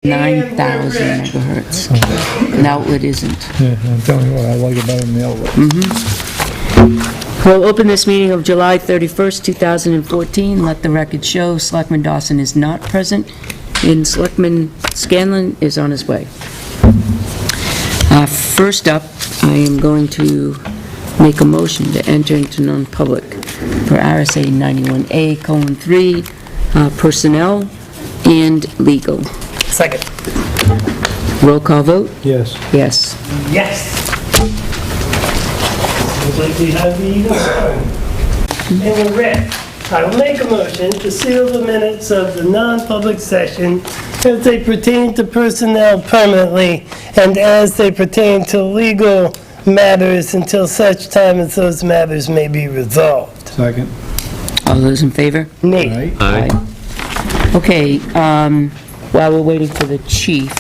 9,000 megahertz. An outlet isn't. Yeah, I'm telling you what, I like it better than the outlet. We'll open this meeting of July 31st, 2014. Let the record show Selectman Dawson is not present, and Selectman Scanlon is on his way. First up, I am going to make a motion to enter into non-public for RSA 91A:3, personnel and legal. Second. Roll call vote? Yes. Yes. Yes. Looks like we have the and we're ready. I will make a motion to seal the minutes of the non-public session as they pertain to personnel permanently and as they pertain to legal matters until such time as those matters may be resolved. Second. All those in favor? Nate. Aye. Okay, while we're waiting for the chief,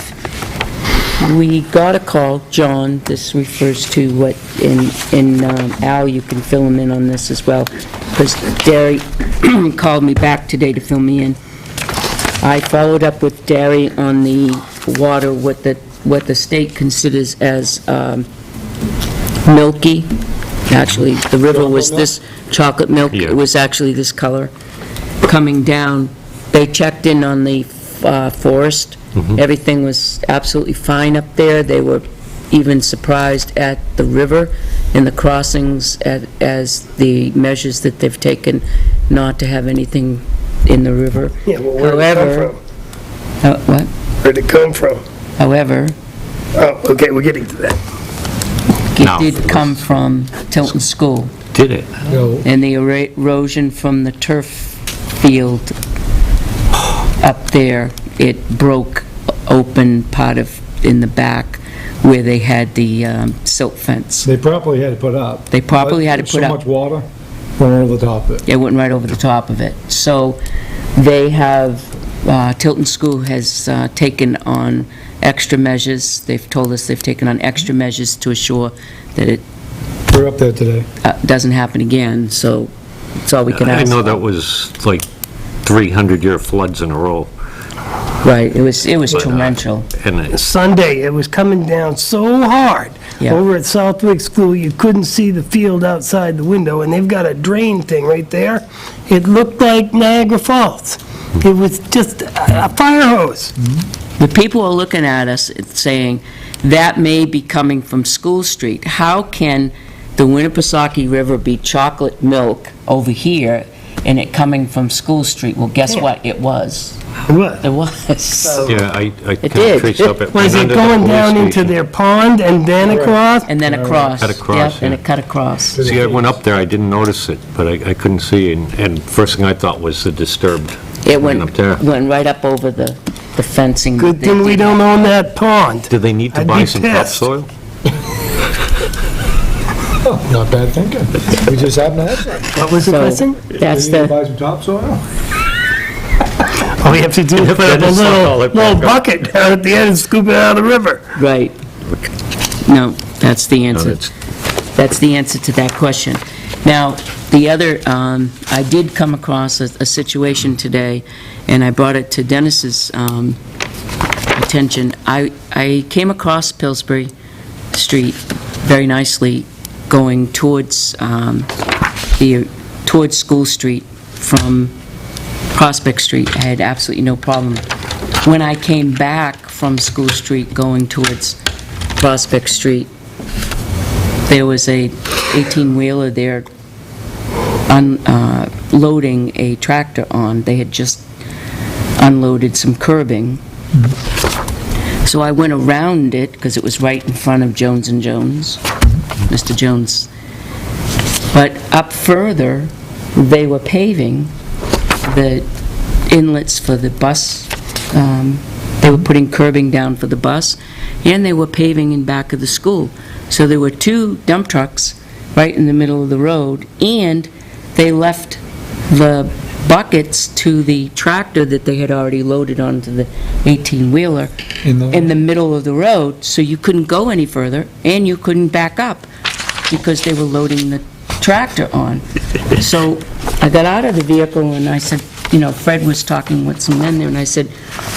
we got a call, John, this refers to what, in Al, you can fill him in on this as well, because Derry called me back today to fill me in. I followed up with Derry on the water, what the state considers as milky. Actually, the river was this chocolate milk. Yeah. It was actually this color coming down. They checked in on the forest. Everything was absolutely fine up there. They were even surprised at the river and the crossings as the measures that they've taken not to have anything in the river. Yeah, well, where did it come from? What? Where'd it come from? However, Oh, okay, we're getting to that. No. it did come from Tilton School, Did it? Go. and the erosion from the turf field up there, it broke open part of, in the back, where they had the silt fence. They properly had to put up. They properly had to put So up. much water went over the top of it. It went right over the top of it. So they have, Tilton School has taken on extra measures. They've told us they've taken on extra measures to assure that it We're up there today. doesn't happen again, so that's all we can I ask. know that was like 300-year floods in a row. Right, it was torrential. And it- Sunday, it was coming down so hard Yeah. over at Southwick School, you couldn't see the field outside the window, and they've got a drain thing right there. It looked like Niagara Falls. It was just a fire hose. The people are looking at us and saying, that may be coming from School Street. How can the Winnipesaukee River be chocolate milk over here and it coming from School Street? Well, guess Yeah. what? It was. What? It was. yeah, I It kind did. of traced up. Was it going down into their pond and then across? And then across. Cut across, Yep, and yeah. it cut across. See, I went up there, I didn't notice it, but I couldn't see, and first thing I thought was the disturbed It land went up there. right up over the fencing. Good that they thing we did. don't own that pond. Do they need to I'd buy be some pissed. topsoil? Not bad thinking. We just happen to have some. What was the So, question? that's We need to the, buy some topsoil? All we have to do is put up a Then suck all little it back up. bucket down at the end and scoop it out of the river. right. No, that's the No, answer. that's- That's the answer to that question. Now, the other, I did come across a situation today, and I brought it to Dennis's attention. I came across Pillsbury Street very nicely, going towards towards School Street from Prospect Street. I had absolutely no problem. When I came back from School Street going towards Prospect Street, there was a 18-wheeler there loading a tractor on. They had just unloaded some curbing. So I went around it, because it was right in front of Jones & Jones, Mr. Jones. But up further, they were paving the inlets for the bus. They were putting curbing down for the bus, and they were paving in back of the school. So there were two dump trucks right in the middle of the road, and they left the buckets to the tractor that they had already loaded onto the 18-wheeler in the middle of the road, so you couldn't go any further, and you couldn't back up, because they were loading the tractor on. So I got out of the vehicle and I said, Fred was talking with some men there, and I said,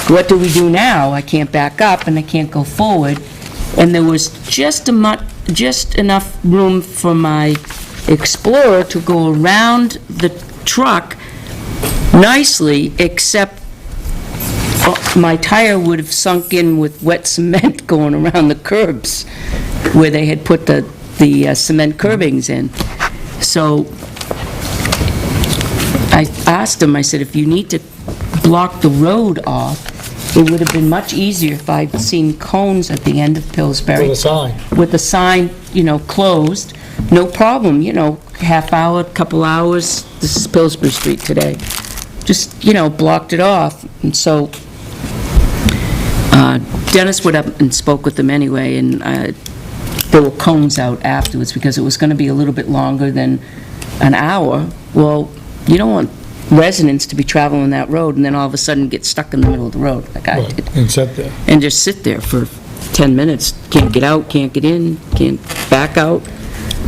what do we do now? I can't back up, and I can't go forward. And there was just enough room for my Explorer to go around the truck nicely, except my tire would have sunk in with wet cement going around the curbs where they had put the cement curbings in. So I asked him, I said, if you need to block the road off, it would have been much easier if I'd seen cones at the end of Pillsbury. With a sign. With the sign, closed, no problem, half hour, couple hours, this is Pillsbury Street today. Just, blocked it off. And so Dennis went up and spoke with them anyway, and there were cones out afterwards because it was going to be a little bit longer than an hour. Well, you don't want residents to be traveling that road and then all of a sudden get stuck in the middle of the road like I Right, did. and sit there. And just sit there for 10 minutes. Can't get out, can't get in, can't back out.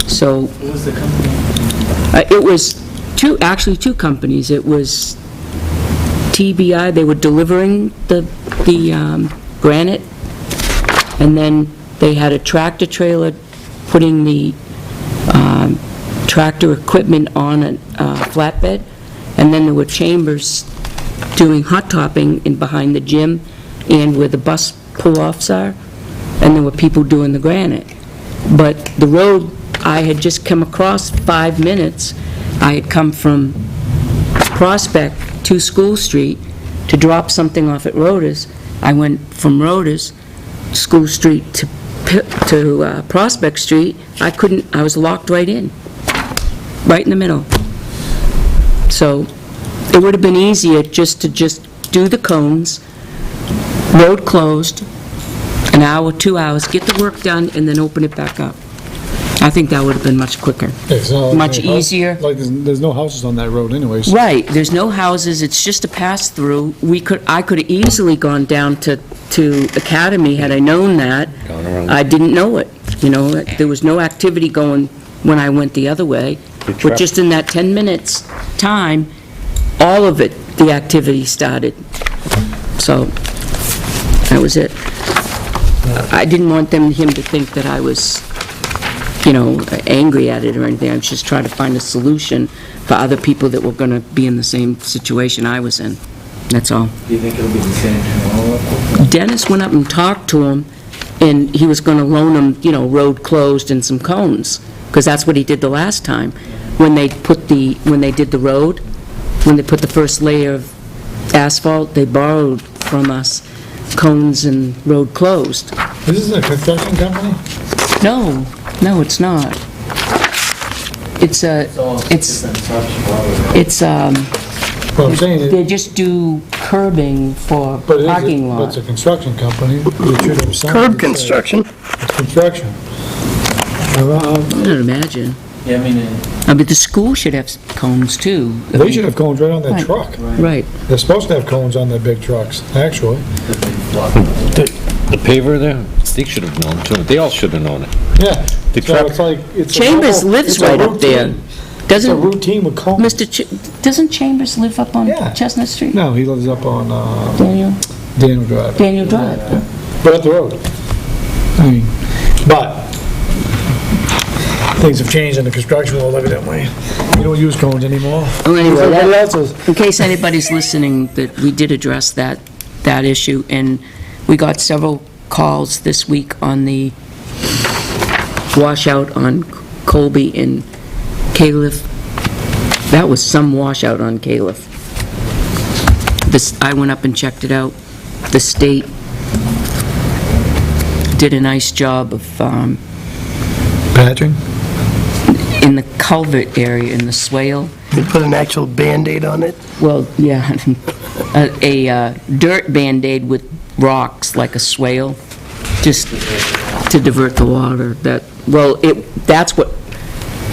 So. What was the company? It was two companies. It was TBI, they were delivering the granite, and then they had a tractor trailer putting the tractor equipment on a flatbed, and then there were Chambers doing hot topping in behind the gym and where the bus pull-offs are, and there were people doing the granite. But the road I had just come across 5 minutes. I had come from Prospect to School Street to drop something off at Rhoda's. I went from Rhoda's, School Street to Prospect Street. I was locked right in, right in the middle. So it would have been easier just to do the cones, road closed, an hour, 2 hours, get the work done, and then open it back up. I think that would have been much quicker, much easier. Like, there's no houses on that road anyways. Right, there's no houses, it's just a pass-through. I could have easily gone down to Academy had I known that. Gone around. I didn't know it, there was no activity going when I went the other way. But just in that 10 minutes time, all of it, the activity started. So, that was it. I didn't want him to think that I was angry at it or anything. I was just trying to find a solution for other people that were going to be in the same situation I was in. That's all. Do you think it'll be the same tomorrow? Dennis went up and talked to him, and he was going to loan him, road closed and some cones, because that's what he did the last time. When they did the road, when they put the first layer of asphalt, they borrowed from us cones and road closed. This isn't a construction company? No, it's not. It's Well, I'm saying they it, just do curbing for but it parking is, but it's lot. a construction company. They should have signed Curb it. construction. It's construction. I don't imagine. Yeah, The school should have cones too. They should have cones right on their Right. truck. Right. They're supposed to have cones on their big trucks, actually. The paver there, they should have known too. They all should have known it. Yeah. The So truck- it's like, it's a Chambers normal- lives it's a right up there. routine. It's a Doesn't routine with cones. Doesn't Chambers live up on Yeah. Chestnut Street? No, he lives up on Daniel Daniel Drive. Drive. But up the road. I mean, but things have changed in the construction world evidently. You don't use cones anymore. Oh, anyway, Everybody that- else is. in case anybody's listening, that we did address that issue, and we got several calls this week on the washout on Colby and Califf. That was some washout on Califf. I went up and checked it out. The state did a nice job of, Patching? in the culvert area, in the swale. They put an actual Band-Aid on it. Well, yeah, a dirt Band-Aid with rocks, like a swale, just to divert the water. That's what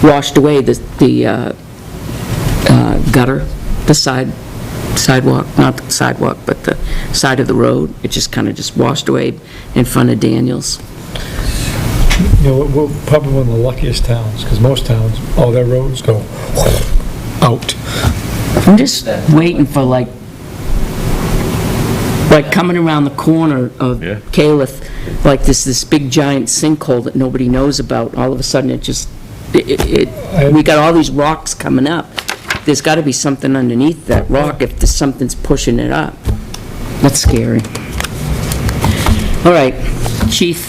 washed away the gutter, the sidewalk, not the sidewalk, but the side of the road. It just kind of just washed away in front of Daniels. You know, we're probably one of the luckiest towns, because most towns, all their roads go out. I'm just waiting for like coming around the corner of Yeah. Caliph, like this big giant sinkhole that nobody knows about. All of a sudden, we got all these rocks coming up. There's got to be something underneath that rock if there's something's pushing it up. That's scary. All right, Chief,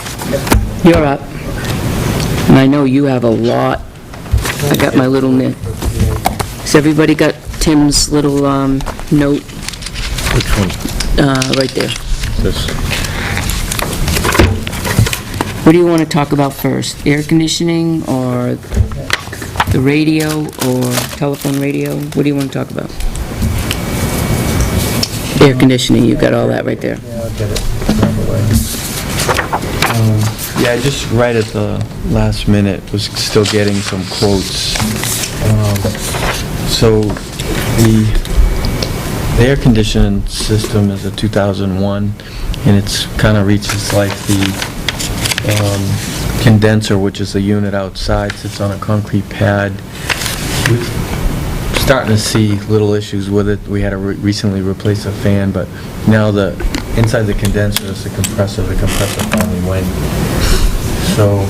you're up. And I know you have a lot. I got my little Has everybody got Tim's little note? Which one? Right there. This? What do you want to talk about first? Air conditioning or the radio or telephone radio? What do you want to talk about? Air conditioning, you've got all that right there. Yeah, I'll get it out of the way. Yeah, just right at the last minute, was still getting some quotes. So the air conditioning system is a 2001, and it's kind of reaches like the condenser, which is the unit outside, sits on a concrete pad. We're starting to see little issues with it. We had to recently replace a fan, but now the inside the condenser is the compressor. The compressor finally went. So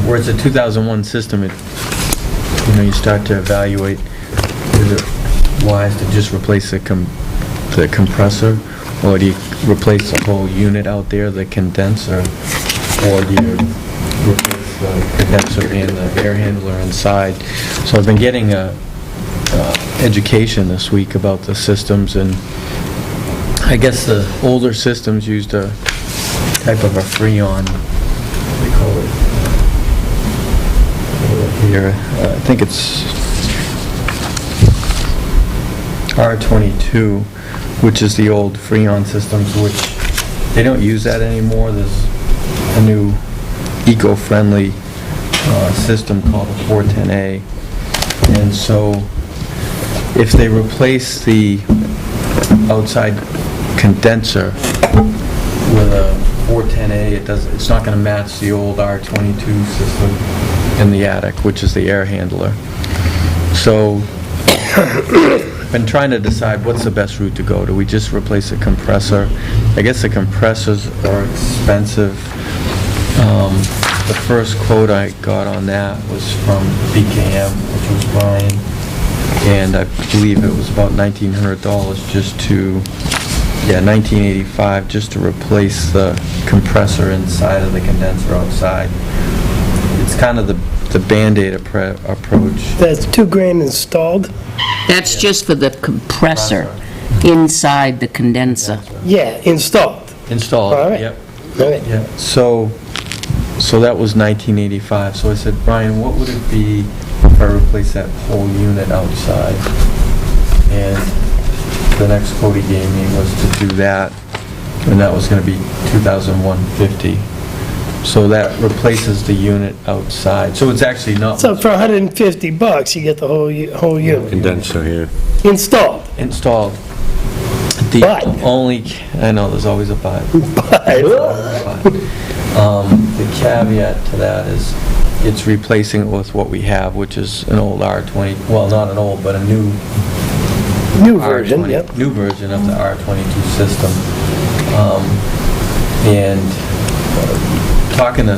where it's a 2001 system, you start to evaluate, is it wise to just replace the compressor, or do you replace the whole unit out there, the condenser, or do you replace the condenser and the air handler inside? So I've been getting education this week about the systems, and I guess the older systems used a type of a Freon, what do they call it? Here, I think it's R22, which is the old Freon systems, which they don't use that anymore. There's a new eco-friendly system called the 410A, and so if they replace the outside condenser with a 410A, it's not going to match the old R22 system in the attic, which is the air handler. So I've been trying to decide what's the best route to go. Do we just replace the compressor? I guess the compressors are expensive. The first quote I got on that was from BKM, which was Brian, and I believe it was about $1,900 just to, $1,985 just to replace the compressor inside of the condenser outside. It's kind of the Band-Aid approach. That's $2,000 installed? That's just for the compressor inside the condenser. Yeah, installed. Installed, All right. yep. All right. Yeah, so that was $1,985. So I said, Brian, what would it be if I replace that whole unit outside? And the next quote he gave me was to do that, and that was going to be $2,150. So that replaces the unit outside. So it's actually not So for $150, you get the whole unit Condenser here. installed. installed. The But- only, I know, there's always a but. But The caveat to that is it's replacing it with what we have, which is an old R20, well, not an old, but a new new version, R20 yep. new version of the R22 system. And talking to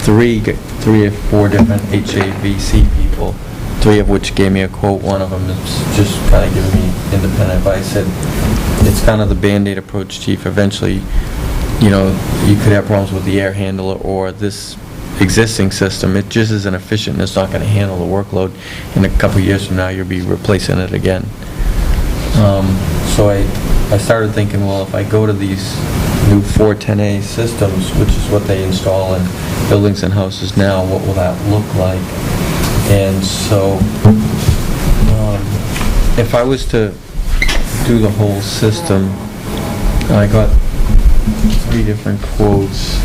three or four different HAVC people, three of which gave me a quote. One of them is just kind of giving me independent advice. Said it's kind of the Band-Aid approach, Chief. Eventually, you could have problems with the air handler or this existing system. It just isn't efficient, and it's not going to handle the workload. In a couple of years from now, you'll be replacing it again. So I started thinking, well, if I go to these new 410A systems, which is what they install in buildings and houses now, what will that look like? And so if I was to do the whole system, I got 3 different quotes.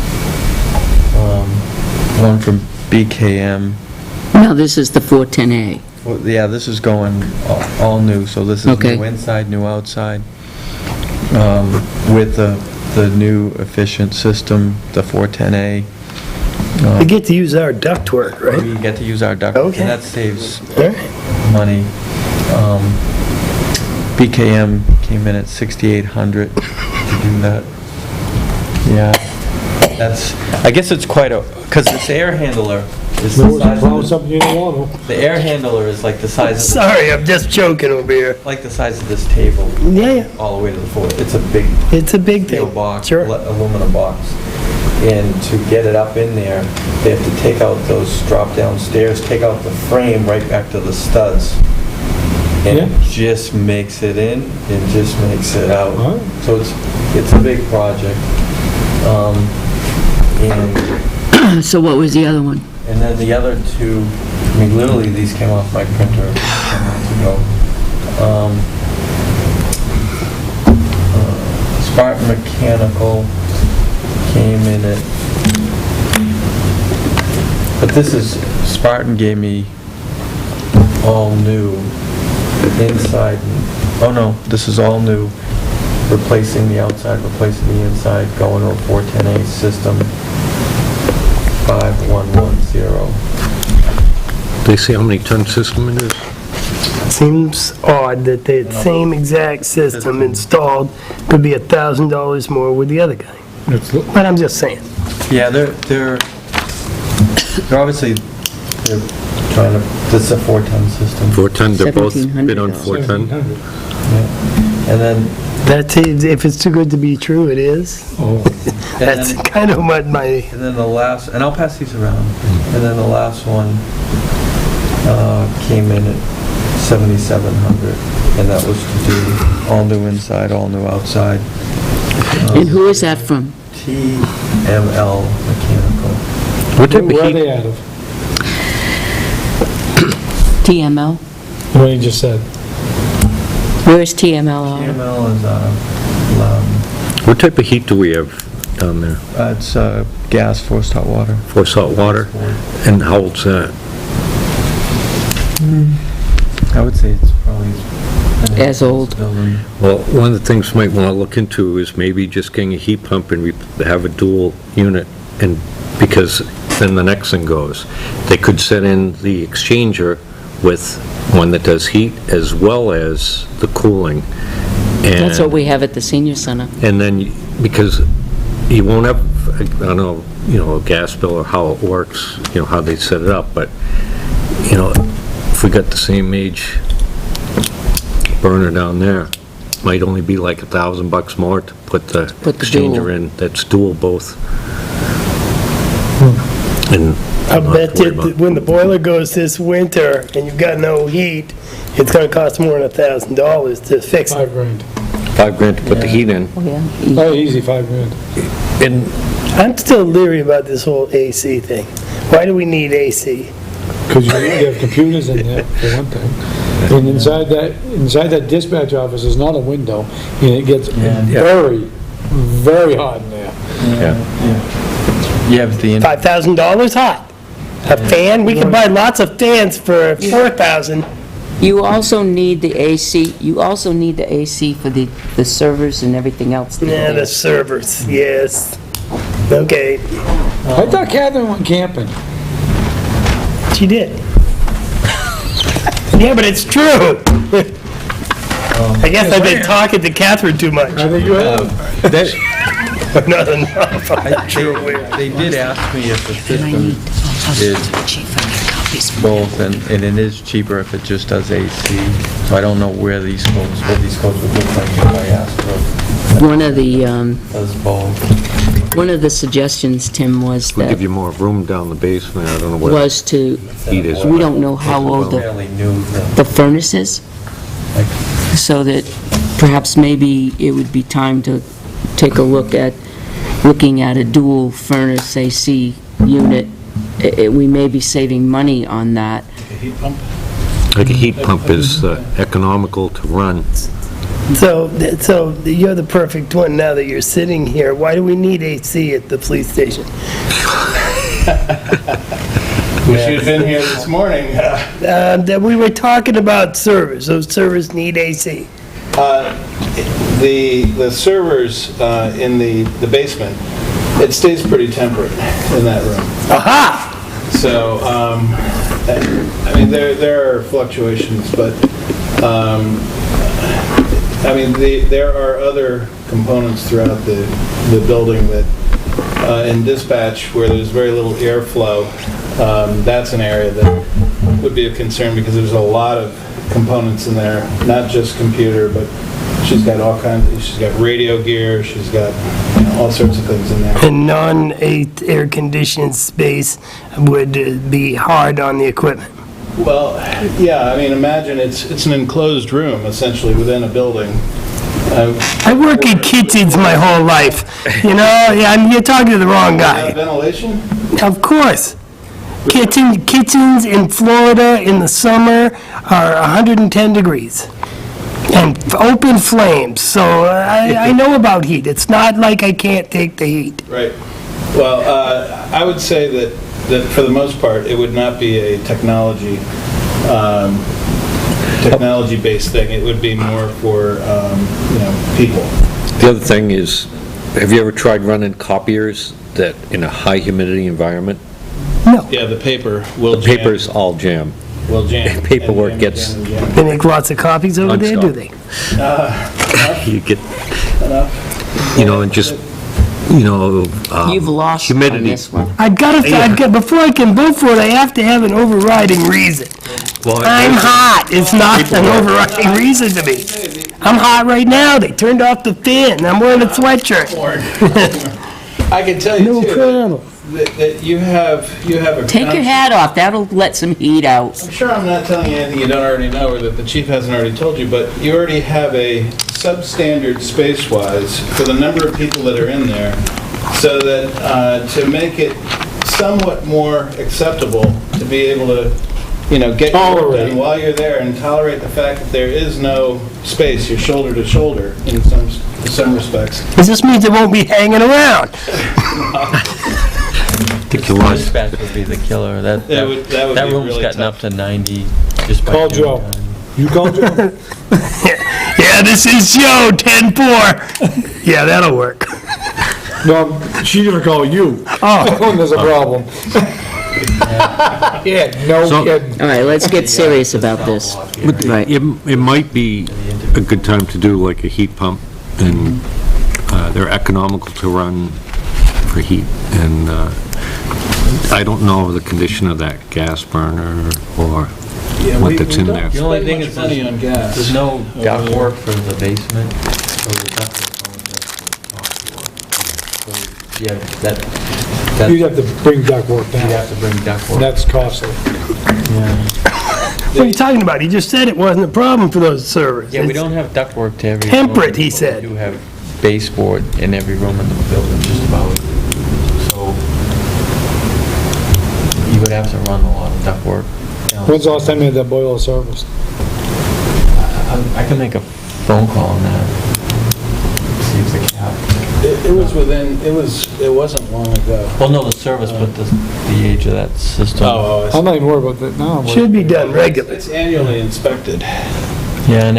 One from BKM. Now, this is the 410A. Well, yeah, this is going all new, so this is Okay. new inside, new outside. With the new efficient system, the 410A. You get to use our ductwork, right? We get to use our duct, Okay. and that saves All right. money. BKM came in at 6,800 to do that. Yeah, I guess it's quite because this air handler is the size of Something you don't want the air handler is like the size of Sorry, I'm just joking over here. like the size of this table, Yeah, all the way to the floor. It's a big it's a big steel thing. box, Sure. aluminum box. And to get it up in there, they have to take out those drop-down stairs, take out the frame right back to the studs. And it just makes it in and just makes it out. Huh? So it's a big project. And So what was the other one? then the other two, I mean, literally, these came off my printer a few months ago. Spartan Mechanical came in at, but this is, Spartan gave me all new inside, oh no, this is all new, replacing the outside, replacing the inside, going to a 410A system, 5110. They say how many ton system it is? Seems odd that the same exact system installed could be $1,000 more with the other guy. to. But I'm just saying. Yeah, they're obviously, they're trying to, this is a 4-ton system. 4-ton, they're both bid on $1,700. 4-ton? Yeah. And then, That's, if it's too good to be true, it is. Oh, That's then- kind of what my, and then the last, and I'll pass these around, and then the last one came in at 7,700, and that was to do all new inside, all new outside. And who is that from? TML Mechanical. What type where are of they heat, out of? TML? What you just said. Where's TML out of? TML is out of Loudon. what type of heat do we have down there? It's gas, forced hot water. For salt water? And how old's that? I would say it's probably... As old. Building. Well, one of the things you might want to look into is maybe just getting a heat pump and have a dual unit, and, because then the next thing goes. They could set in the exchanger with one that does heat as well as the cooling. That's what we have at the senior center. And then, because you won't have, I don't know, a gas bill or how it works, how they set it up, but, if we got the same age burner down there, might only be like $1,000 more to put the Put the exchanger dual. in, that's dual both. And I not bet to worry that about- when the boiler goes this winter and you've got no heat, it's gonna cost more than $1,000 to fix it. $5,000. $5,000 to put the heat in. Oh, yeah. Oh, easy, $5,000. And I'm still leery about this whole AC thing. Why do we need AC? Because you have computers in there, for one thing. And inside that dispatch office is not a window, and it gets very, very hot in there. yeah. You have the... $5,000 hot. A fan, we can buy lots of fans for $4,000. You also need the AC, for the servers and everything else. that are Yeah, there. the servers, yes. Okay, I thought Catherine went camping. she did. Yeah, but it's true. I guess I've been talking to Catherine too much. I think you have. Not enough. I'm not sure where. They did ask me if the system is both, and it is cheaper if it just does AC. So I don't know what these codes would look like if I asked for One of the, does both. one of the suggestions, Tim, was We'll give that, you more room down the basement, I don't know what was to, heat is. we don't know how old Fairly new, the furnace is, so that perhaps maybe it would be time to take a look at, looking at a dual furnace AC unit. We may be saving money on that. Like a heat pump is economical to run. So you're the perfect one now that you're sitting here. Why do we need AC at the police station? Wish you'd been here this morning. That we were talking about servers. Those servers need AC. The servers in the basement, it stays pretty temperate in that room. Aha! So, I mean, there are fluctuations, but I mean, there are other components throughout the building that, in dispatch, where there's very little airflow, that's an area that would be of concern because there's a lot of components in there, not just computer, but she's got all kinds, she's got radio gear, she's got all sorts of things in there. And non-air conditioned space would be hard on the equipment. Well, yeah, I mean, imagine it's an enclosed room, essentially, within a building. I work in kitchens my whole life, you know, you're talking to the wrong Without guy. ventilation? Of course. Kitchens in Florida in the summer are 110 degrees and open flames, so I know about heat. It's not like I can't take the heat. Right. Well, I would say that for the most part, it would not be a technology-based thing. It would be more for, people. The other thing is, have you ever tried running copiers that in a high humidity environment? No, Yeah, the paper will The jam. paper's all jam. Will jam. Paperwork And gets- jam and jam. they make lots of copies over there, do they? You get, Enough. and just, You've lost on humidity. this one. Before I can vote for it, I have to have an overriding reason. Well, I'm hot, it's not an overriding reason to me. I'm hot right now, they turned off the fan, I'm wearing a sweatshirt. I can tell you, No too, problem. that you have a... Take your hat off, that'll let some heat out. I'm sure I'm not telling you anything you don't already know or that the chief hasn't already told you, but you already have a substandard space-wise for the number of people that are in there, so that to make it somewhat more acceptable to be able to, get your work done while you're there and tolerate the fact that there is no space, you're shoulder to shoulder in some respects. Does this mean they won't be hanging around? Dispatch would be the killer. That would be room's really gotten tough. up to 90 just by Call noon Joe. time. You called Joe? Yeah, this is Joe, 10-4. Yeah, that'll work. No, she's gonna call you. Oh, When there's a problem. Yeah, no kidding. All right, let's get serious about this. Right. It might be a good time to do like a heat pump, and they're economical to run for heat, and I don't know the condition of that gas burner or what that's in there. The only thing Much is money on gas. there's no ductwork for the basement, so the ductwork only does the top floor. So, yeah, You'd have to bring ductwork you'd down. have to bring ductwork. That's costly. what are you talking about? He just said it wasn't a problem for those servers. Yeah, we It's- don't have ductwork to every room. Temperate, he but said. We do have baseboard in every room in the building, just about. So you would have to run a lot of ductwork. When's the last time you had that boiler serviced? I can make a phone call on that. See if the cap. It wasn't long ago. Well, no, the service, but the age of that system. Oh, I'm not even worried about that now. Should be done regularly. it's annually inspected. Yeah, and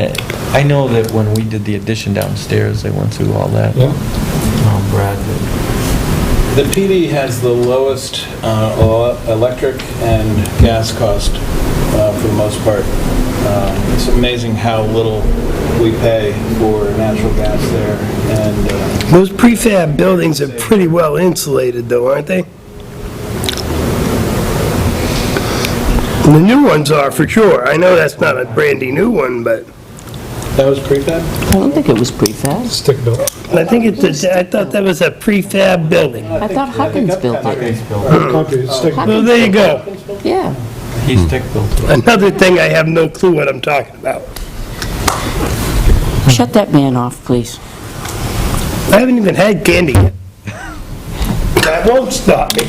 I know that when we did the addition downstairs, they went through all that. Yeah. Brad did. The PD has the lowest electric and gas cost for the most part. It's amazing how little we pay for natural gas there, and Those prefab buildings are pretty well insulated though, aren't they? The new ones are for sure. I know that's not a brandy new one, but that was prefab? I don't think it was prefab. Stick built. I think I thought that was a prefab building. I thought Huggins built it. Concrete, stick built. Well, there you go. Yeah. He's stick built. Another thing I have no clue what I'm talking about. Shut that man off, please. I haven't even had candy yet. That won't stop me.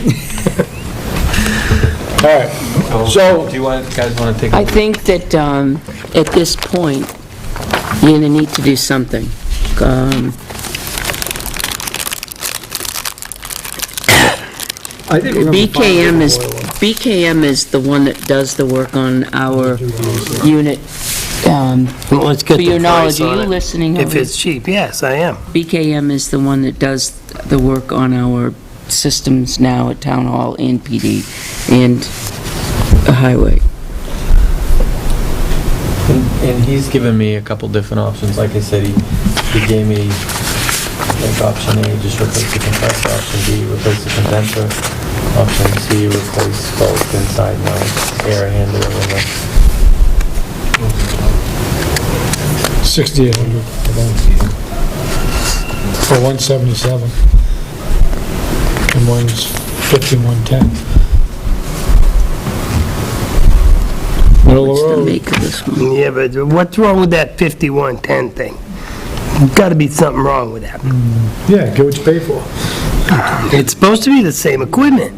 All right, So- Do you guys want to take I a think that at this point, you're going to need to do something. I think we're gonna be fine with the boiler. BKM is the one that does the work on our unit. Let's get For your the knowledge, price are on you it. listening? If over- it's cheap, yes, I am. BKM is the one that does the work on our systems now at Town Hall and PD and the highway. And he's given me a couple different options. Like I said, he gave me like option A, just replace the compressor, option B, replace the condenser, option C, replace both inside and out air handler and the 6,800 for 177. And one's 5110. Middle of What's the the road. make of this one? Yeah, but what's wrong with that 5110 thing? Gotta be something wrong with that. Yeah, get what you pay for. It's supposed to be the same equipment.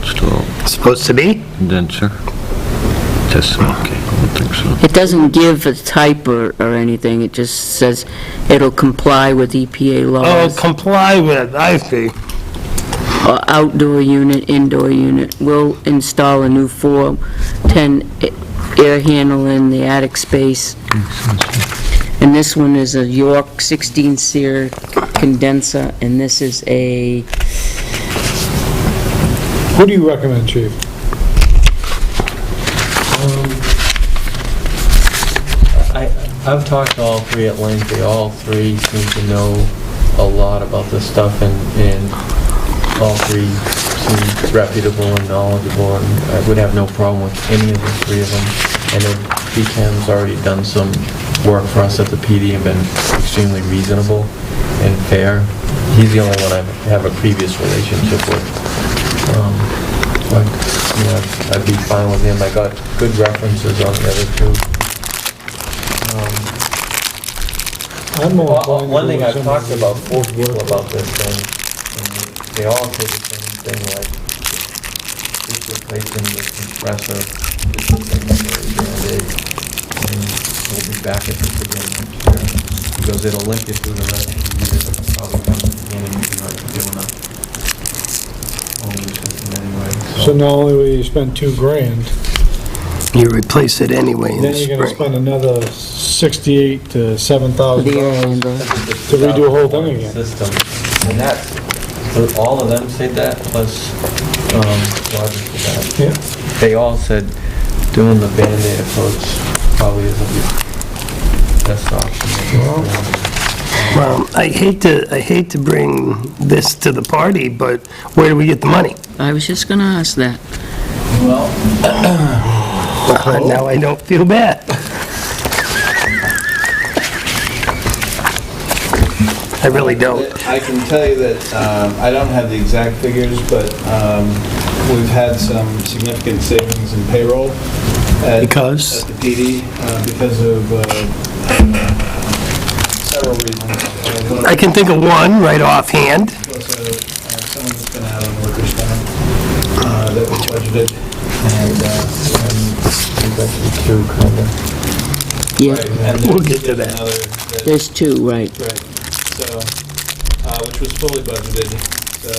Still It's supposed to be. condenser. Test, okay, I don't think so. It doesn't give a type or anything, it just says it'll comply with EPA Oh, laws. comply with, I see. Or outdoor unit, indoor unit, will install a new 410 air handle in the attic space. And this one is a York 16 SEER condenser, and this is a, What do you recommend, Chief? I've talked to all three at length. They all three seem to know a lot about this stuff, and all three seem reputable and knowledgeable, and I would have no problem with any of the three of them. I know PCAM's already done some work for us at the PD and been extremely reasonable and fair. He's the only one I have a previous relationship with. So I'd be fine with him. I got good references on the other two. I'm more inclined to One thing go with I've someone talked about, who's 4 people worked about this thing, and they all say the same thing, like, just replacing the compressor, just replacing the Band-Aid, and we'll be back at this again next year. Because it'll link you through the rest of the year, it'll probably come to the beginning if you're not doing a whole new system anyway. So not only will you spend $2,000, You replace it anyway in the then you're gonna spring. spend another $6,800 to $7,000 the air handle. to redo the whole thing again. System, and that's, all of them said that, plus, Roger said that. Yeah. They all said doing the Band-Aid approach probably isn't the best option. Well, I hate to bring this to the party, but where do we get the money? I was just gonna ask that. Now I don't feel bad. I really don't. I can tell you that I don't have the exact figures, but we've had some significant savings in payroll at Because? the PD because of several reasons. One of I can think of one right offhand. them was someone that's been out on workers' comp that was budgeted, and There's actually two, kind of. Yeah, and We'll get to that. another that- there's two, right. Right, so, which was fully budgeted, so,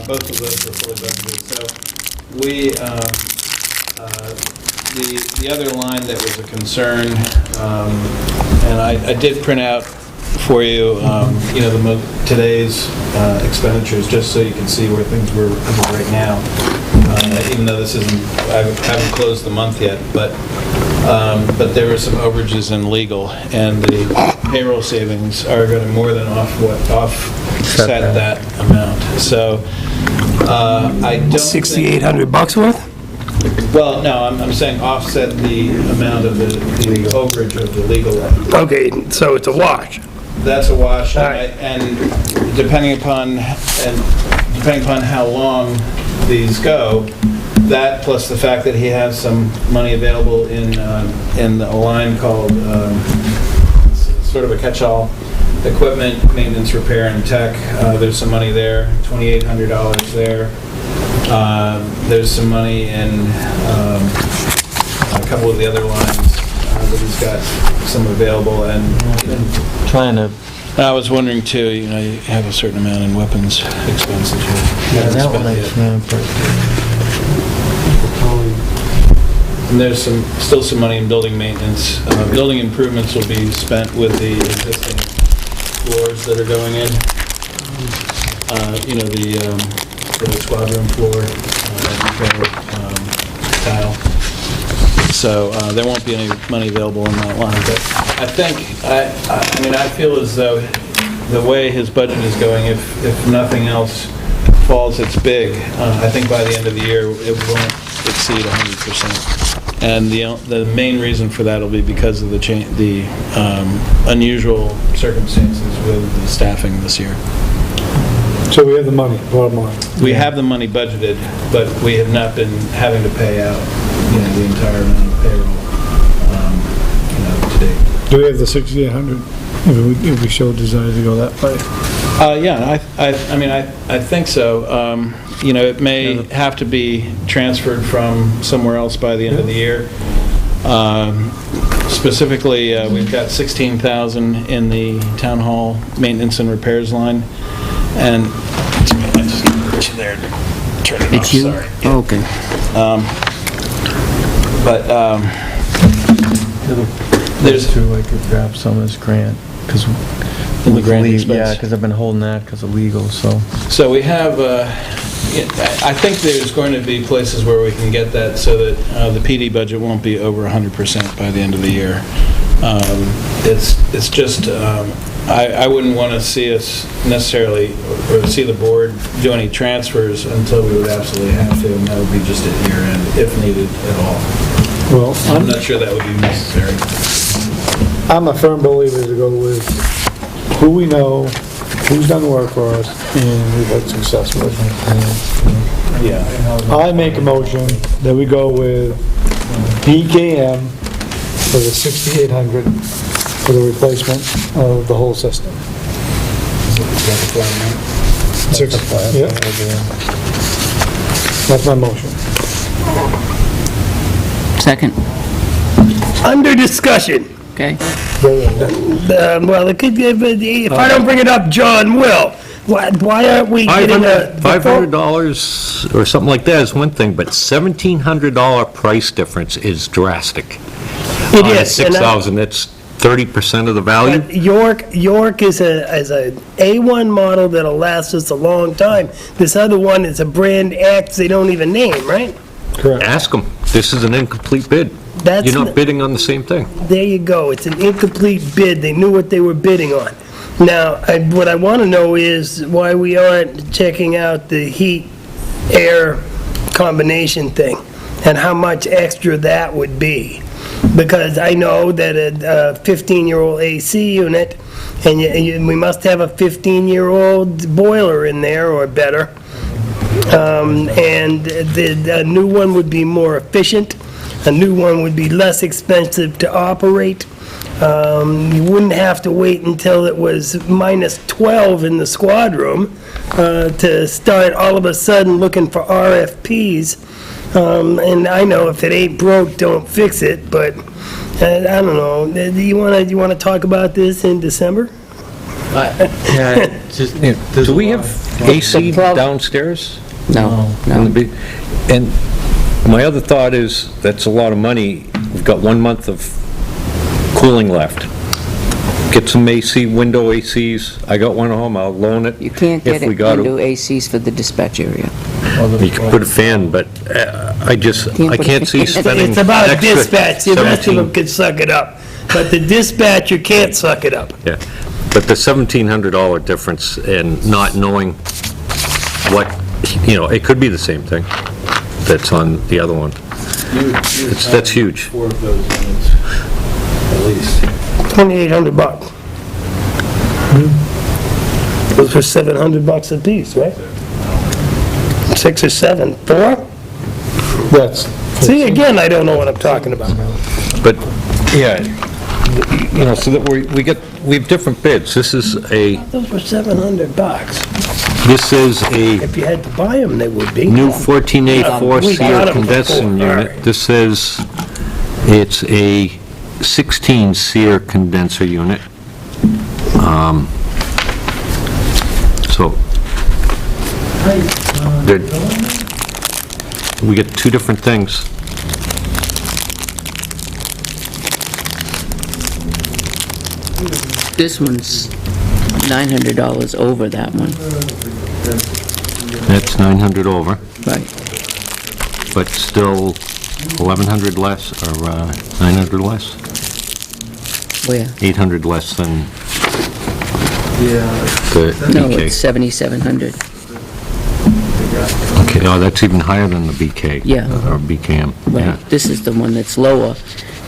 both of those were fully budgeted, so, we, the other line that was a concern, and I did print out for you, you know, today's expenditures, just so you can see where things were as of right now, even though this isn't, I haven't closed the month yet, but there were some overages in legal, and the payroll savings are going to more than offset that amount. So, I don't think... $6,800 worth? Well, no, I'm saying offset the amount of the overage of the legal. Okay, so it's a wash. That's a wash, All right. and depending upon how long these go, that plus the fact that he has some money available in a line called sort of a catch-all equipment, maintenance, repair, and tech. There's some money there, $2,800 there. There's some money in a couple of the other lines that he's got some available, and Trying to, I was wondering too, you know, you have a certain amount in weapons expenses. yeah, that one I can, And there's still some money in building maintenance. Building improvements will be spent with the existing floors that are going in. You know, the squad room floor, tile. So there won't be any money available in that line. But I think, I mean, I feel as though the way his budget is going, if nothing else falls its big, I think by the end of the year, it won't exceed 100%. And the main reason for that will be because of the unusual circumstances with the staffing this year. So we have the money, bottom line. We have the money budgeted, but we have not been having to pay out, the entire amount of payroll, to date. Do we have the 6,800 if we show desire to go that way? Yeah, I mean, I think so. It may have to be transferred from somewhere else by the end of the year. Specifically, we've got 16,000 in the town hall maintenance and repairs line, and I just put you there to turn it off. It's you? Sorry. Oh, okay. But There's two, I could grab some of this grant, because... the grant expense. Yeah, because I've been holding that because of legal, so... So we have, I think there's going to be places where we can get that so that the PD budget won't be over 100% by the end of the year. It's just, I wouldn't want to see us necessarily, or see the board do any transfers until we would absolutely have to, and that would be just at year end, if needed at all. Well, I'm not sure that would be necessary. I'm a firm believer to go with who we know, who's done the work for us, and we've had success with. Yeah. I make a motion that we go with PKM for the 6,800 for the replacement of the whole system. Yeah. That's my motion. Second, Under discussion. okay? Well, it could be, if I don't bring it up, John will. Why aren't we getting a... $500 or something like that is one thing, but $1,700 price difference is drastic. It On a is. and I- 6,000, that's 30% of the value? But York is a A1 model that'll last us a long time. This other one is a brand X they don't even name, right? Correct. Ask them. This is an incomplete bid. That's You're n- not bidding on the same thing. There you go. It's an incomplete bid. They knew what they were bidding on. Now, what I want to know is why we aren't checking out the heat-air combination thing and how much extra that would be. Because I know that a 15-year-old AC unit, and we must have a 15-year-old boiler in there or better, and the new one would be more efficient. A new one would be less expensive to operate. You wouldn't have to wait until it was minus 12 in the squad room to start all of a sudden looking for RFPs. And I know if it ain't broke, don't fix it, but I don't know. Do you want to talk about this in December? Yeah, just... Do we have AC downstairs? No, In the no. bid? And my other thought is, that's a lot of money. We've got 1 month of cooling left. Get some AC, window ACs. I got one at home, I'll loan it. You can't if get we got into to. ACs for the dispatch area. You can put a fan, but I Can't put a can't see fan. spending It's about extra dispatch. The rest of 17 them can suck it up. But the dispatcher can't suck it up. Yeah, but the $1,700 difference in not knowing what, it could be the same thing that's on the other one. That's huge. 4 of those units, at least. $2,800. Those were $700 a piece, right? 6 or 7, 4? That's, See, again, I don't know what I'm talking about. But, yeah, so that we have different bids. This is Those were $700. a If you had to buy them, they would be. new 14A4 We got sear 'em for condensing 4, all unit. right. This says it's a 16 sear condenser unit. So, we get two different things. This one's $900 over that one. That's 900 over, Right. but still 1,100 less, or 900 less? Where? 800 less than Yeah. the No, BK? it's 7,700. Okay, oh, that's even higher than the BK. Yeah. Or BKM, yeah. Right, this is the one that's lower,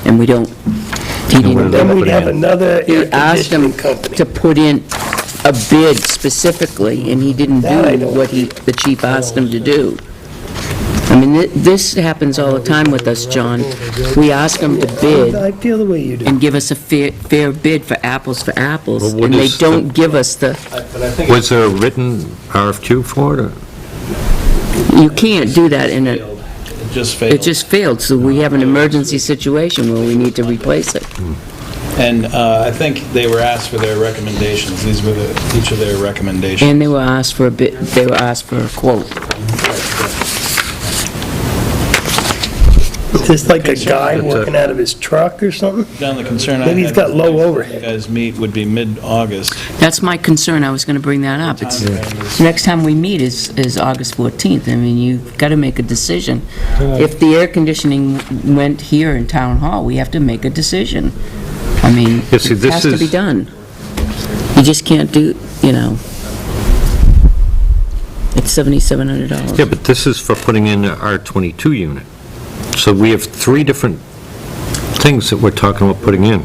and we don't, he And what didn't, are they Then we'd putting have in? another he air asked him conditioning company. to put in a bid specifically, and he didn't That I do don't what the chief asked him to do. I mean, this happens all the time with us, John. We ask them to bid I feel the way you do. and give us a fair bid for apples, Well, what and they is the- don't give us the, Was there a written RFQ for it, or? you can't do that in a, It just failed. it just failed, so we have an emergency situation where we need to replace it. And I think they were asked for their recommendations. These were each of their recommendations. And they were asked for a bid, they were asked for a quote. Is this like a guy working out of his truck or something? John, the concern I Maybe he's had got low with overhead. You guys meet would be mid-August. That's my concern, I was gonna bring that up. It's, next time we meet is August 14th. I mean, you've gotta make a decision. If the air conditioning went here in Town Hall, we have to make a decision. I mean, Yeah, see, it this has to be is- done. You just can't do, you know. It's $7,700. Yeah, but this is for putting in the R22 unit. So we have three different things that we're talking about putting in.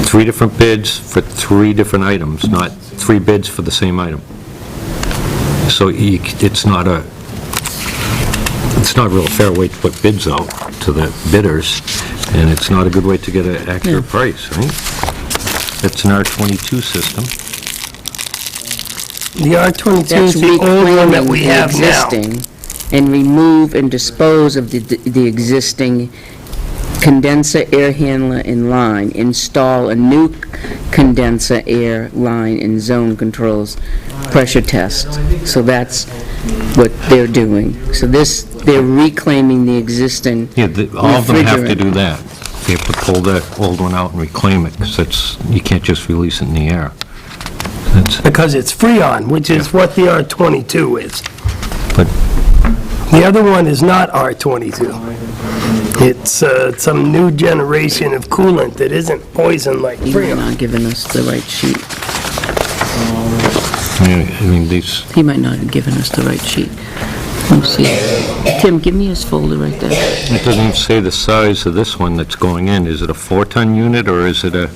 Three different bids for three different items, not three bids for the same item. So it's not a real fair way to put bids out to the bidders, and it's not a good way to get an accurate price, right? It's an R22 system. The R22 That's is the old one that reclaiming we the have now. existing and remove and dispose of the existing condenser air handler in line, install a new condenser air line and zone controls pressure test. So that's what they're doing. So they're reclaiming the existing Yeah, all of them have to refrigerant. do that. They have to pull that old one out and reclaim it, because you can't just release it in the air. That's, Because it's Freon, which is what the R22 is. but The other one is not R22. It's some new generation of coolant that isn't poison like He might Freon. not giving us the right sheet. I mean, these, He might not have given us the right sheet. Let me see. Tim, give me his folder right there. it doesn't even say the size of this one that's going in. Is it a 4-ton unit, or is it a,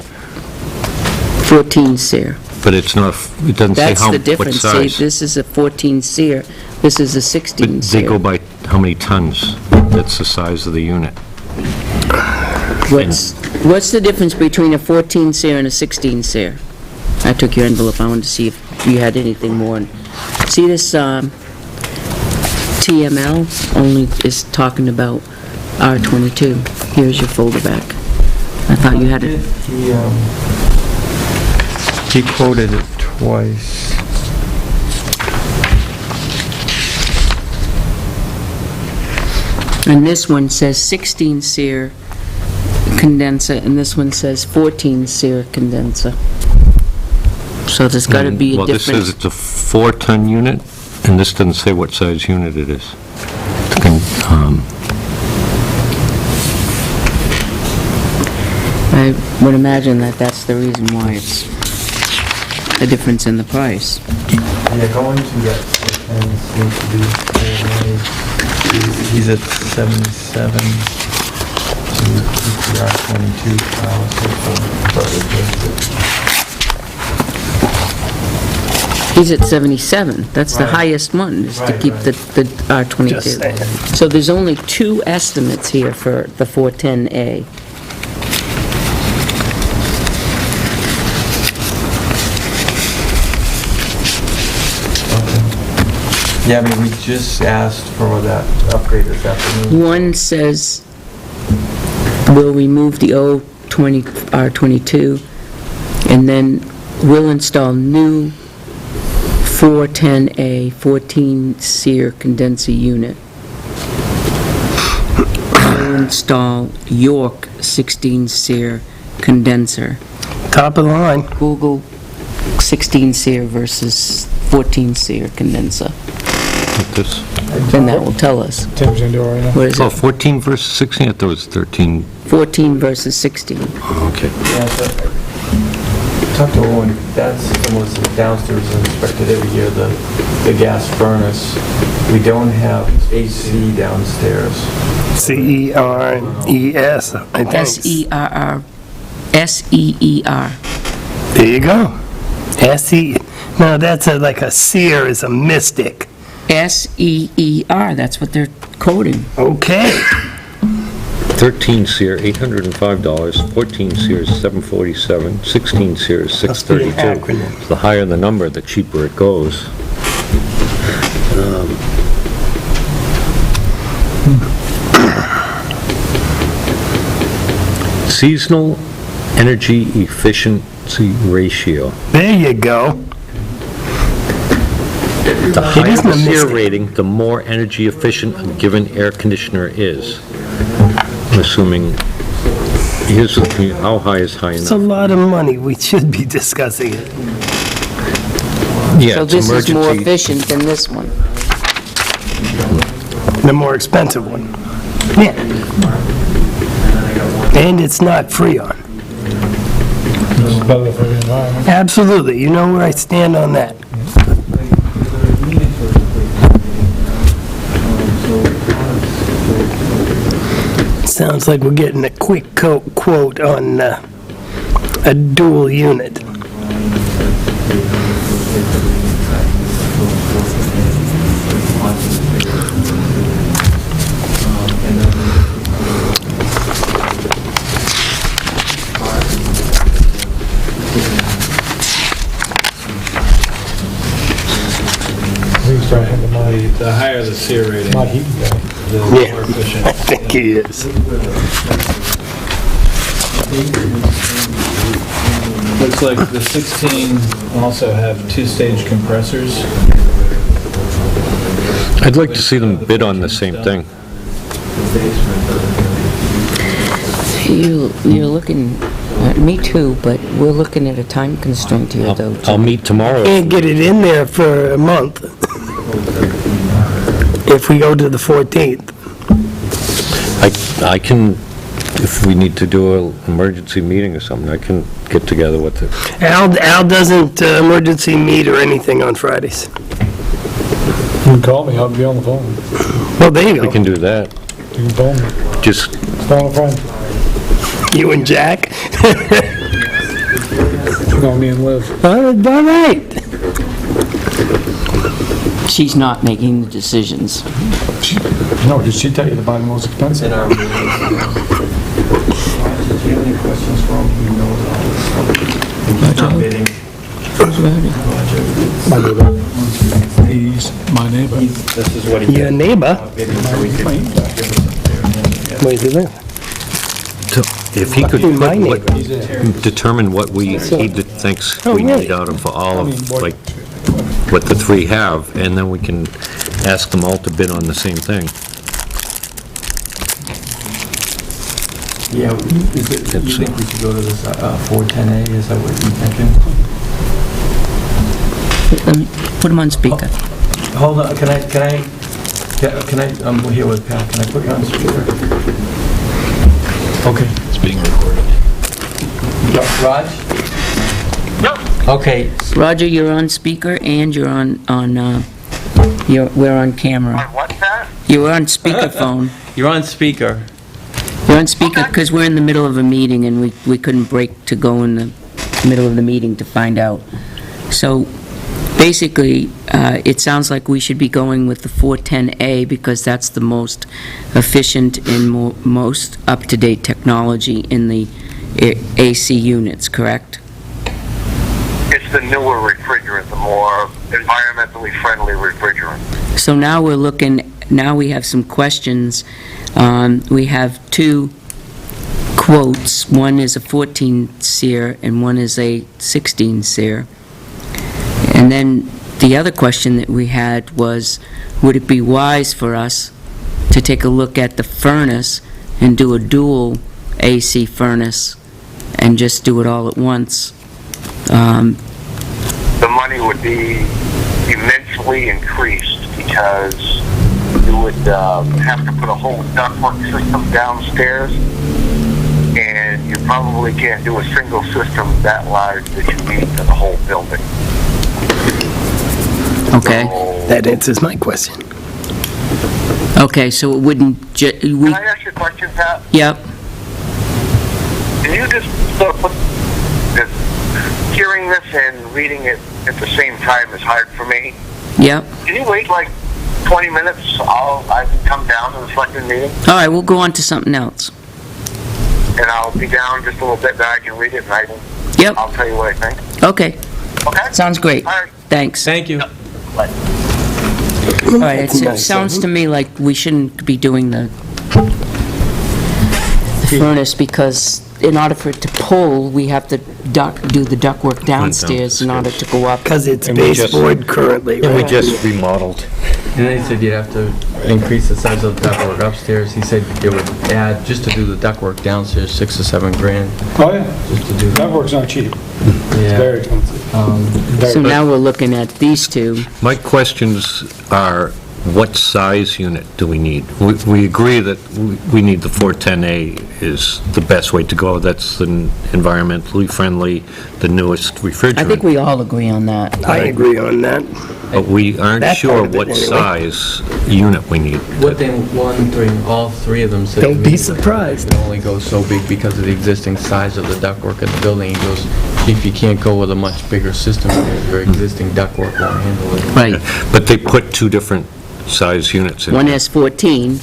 14 SEER. but it's not, it doesn't say That's how, the what difference. See, size. this is a 14 SEER, this is a But 16 they go SEER. by how many tons? That's the size of the unit. What's the difference between a 14 SEER and a 16 SEER? I took your envelope, I wanted to see if you had anything more. See this, TML only is talking about R22. Here's your folder back. I thought you had it. He quoted it twice. And this one says 16 SEER condenser, and this one says 14 SEER condenser. So there's got to be a Well, this says difference. it's a 4-ton unit, and this doesn't say what size unit it is. It can, I would imagine that that's the reason why it's a difference in the price. Yeah, going to that, and seems to be, he's at 77, to EPR 22 power He's at 77. That's the Right. highest one, is to Right, keep right. the Just R22. saying. So there's only two estimates here for the 410A. Yeah, I mean, we just asked for that upgrade this afternoon. One says, we'll remove the old R22, and then we'll install new 410A 14 SEER condenser unit. We'll install York 16 SEER condenser. Top of the line. Google 16 SEER versus 14 SEER condenser. with this? Then that will tell us. Tim's gonna do it right now. What is Oh, it? 14 versus 16, I thought it was 13. 14 versus 16. Okay. Yeah, so, talked to Owen, that system was downstairs inspected every year, the gas furnace. We don't have AC downstairs. CERES, I think. S-E-R-R, S-E-E-R. There you go. S-E, no, that's like a seer is a mystic. S-E-E-R, that's what they're quoting. Okay. 13 SEER, $805, 14 SEER is $747, 16 SEER is Must be an $632. acronym. The higher the number, the cheaper it goes. Seasonal energy efficiency ratio. There you go. The higher isn't the a SEER mystic. rating, the more energy efficient a given air conditioner is. I'm assuming, here's the, how high is high It's a enough? lot of money. We should be discussing it. Yeah, So it's this is more emergency. efficient than this one. The more expensive one. Yeah. And it's not Freon. This is better for the environment. Absolutely. You know where I stand on that. Sounds like we're getting a quick quote on a dual unit. He's trying to have The higher the SEER rating, my heat guy. the more efficient. I think he is. Looks like the 16 also have two-stage compressors. I'd like to see them bid on the same thing. You're looking, me too, but we're looking at a time constraint here, though. I'll meet tomorrow. Can't get it in there for a month. If we go to the 14th. I can, if we need to do an emergency meeting or something, I can get together with it. Al doesn't emergency meet or anything on Fridays. You can call me, I'll be on the phone. Well, there you We go. can do that. You can phone me. Just, Phone a friend. You and Jack. No, me and Liz. All right. She's not making the decisions. No, did she tell you to buy the most expensive? In our meetings. Did you have any questions for him? He knows all this stuff. He's not bidding. My neighbor. He's my neighbor. This is what he did. Your neighbor. Not bidding, so he could give us a Where's he live? if he could My put what- neighbor. determine what he thinks Oh, we really? need out of for all of, like, what the three have, and then we can ask them all to bid on the same thing. Yeah, you think we should go to this 410A, is that what you're thinking? Let me put him on speaker. Hold on, I'm here with Pat, can I put you on speaker? Okay. It's being recorded. Raj? Okay, Roger, you're on speaker and you're we're on camera. What's that? You're on speakerphone. you're on speaker. You're on speaker because we're in the middle of a meeting and we couldn't break to go in the middle of the meeting to find out. So basically, it sounds like we should be going with the 410A because that's the most efficient and most up-to-date technology in the AC units, correct? It's the newer refrigerant, the more environmentally friendly refrigerant. So now we're looking, now we have some questions. We have two quotes. One is a 14 SEER and one is a 16 SEER. And then the other question that we had was, would it be wise for us to take a look at the furnace and do a dual AC furnace and just do it all at once? The money would be immensely increased because you would have to put a whole ductwork system downstairs, and you probably can't do a single system that large that you need for the whole building. Okay. So, That answers my question. Okay, so it wouldn't, can I ask you a question, Pat? yep, Can you just sort of put this, hearing this and reading it at the same time is hard for me. yep. Can you wait like 20 minutes? I can come down to the selectmen meeting, All right, we'll go on to something else. and I'll be down just a little bit, then I can read it, and Yep, I'll tell you what I think. okay, Okay? sounds great. All right. Thanks. Thank you. All right, it sounds to me like we shouldn't be doing the furnace, because in order for it to pull, we have to do the ductwork downstairs in order to go up. Because it's And we just- baseboard currently, And we right? just remodeled. And then he said you'd have to increase the size of the ductwork upstairs. He said it would add, just to do the ductwork downstairs, 6 or 7 grand, Oh, yeah, just to do that. that work's not cheap, it's Yeah. very expensive. So now we're looking at these two. My questions are, what size unit do we need? We agree that we need the 410A is the best way to go. That's the environmentally friendly, the newest refrigerant. I think we all agree on that. I agree on that. But we aren't That sure part of it what anyway. size unit we need. What they, all three of them said to Don't me be was that surprised. It can only go so big because of the existing size of the ductwork in the building. He goes, Chief, you can't go with a much bigger system, your existing ductwork won't handle it. Right. But they put two different size units in. One has 14,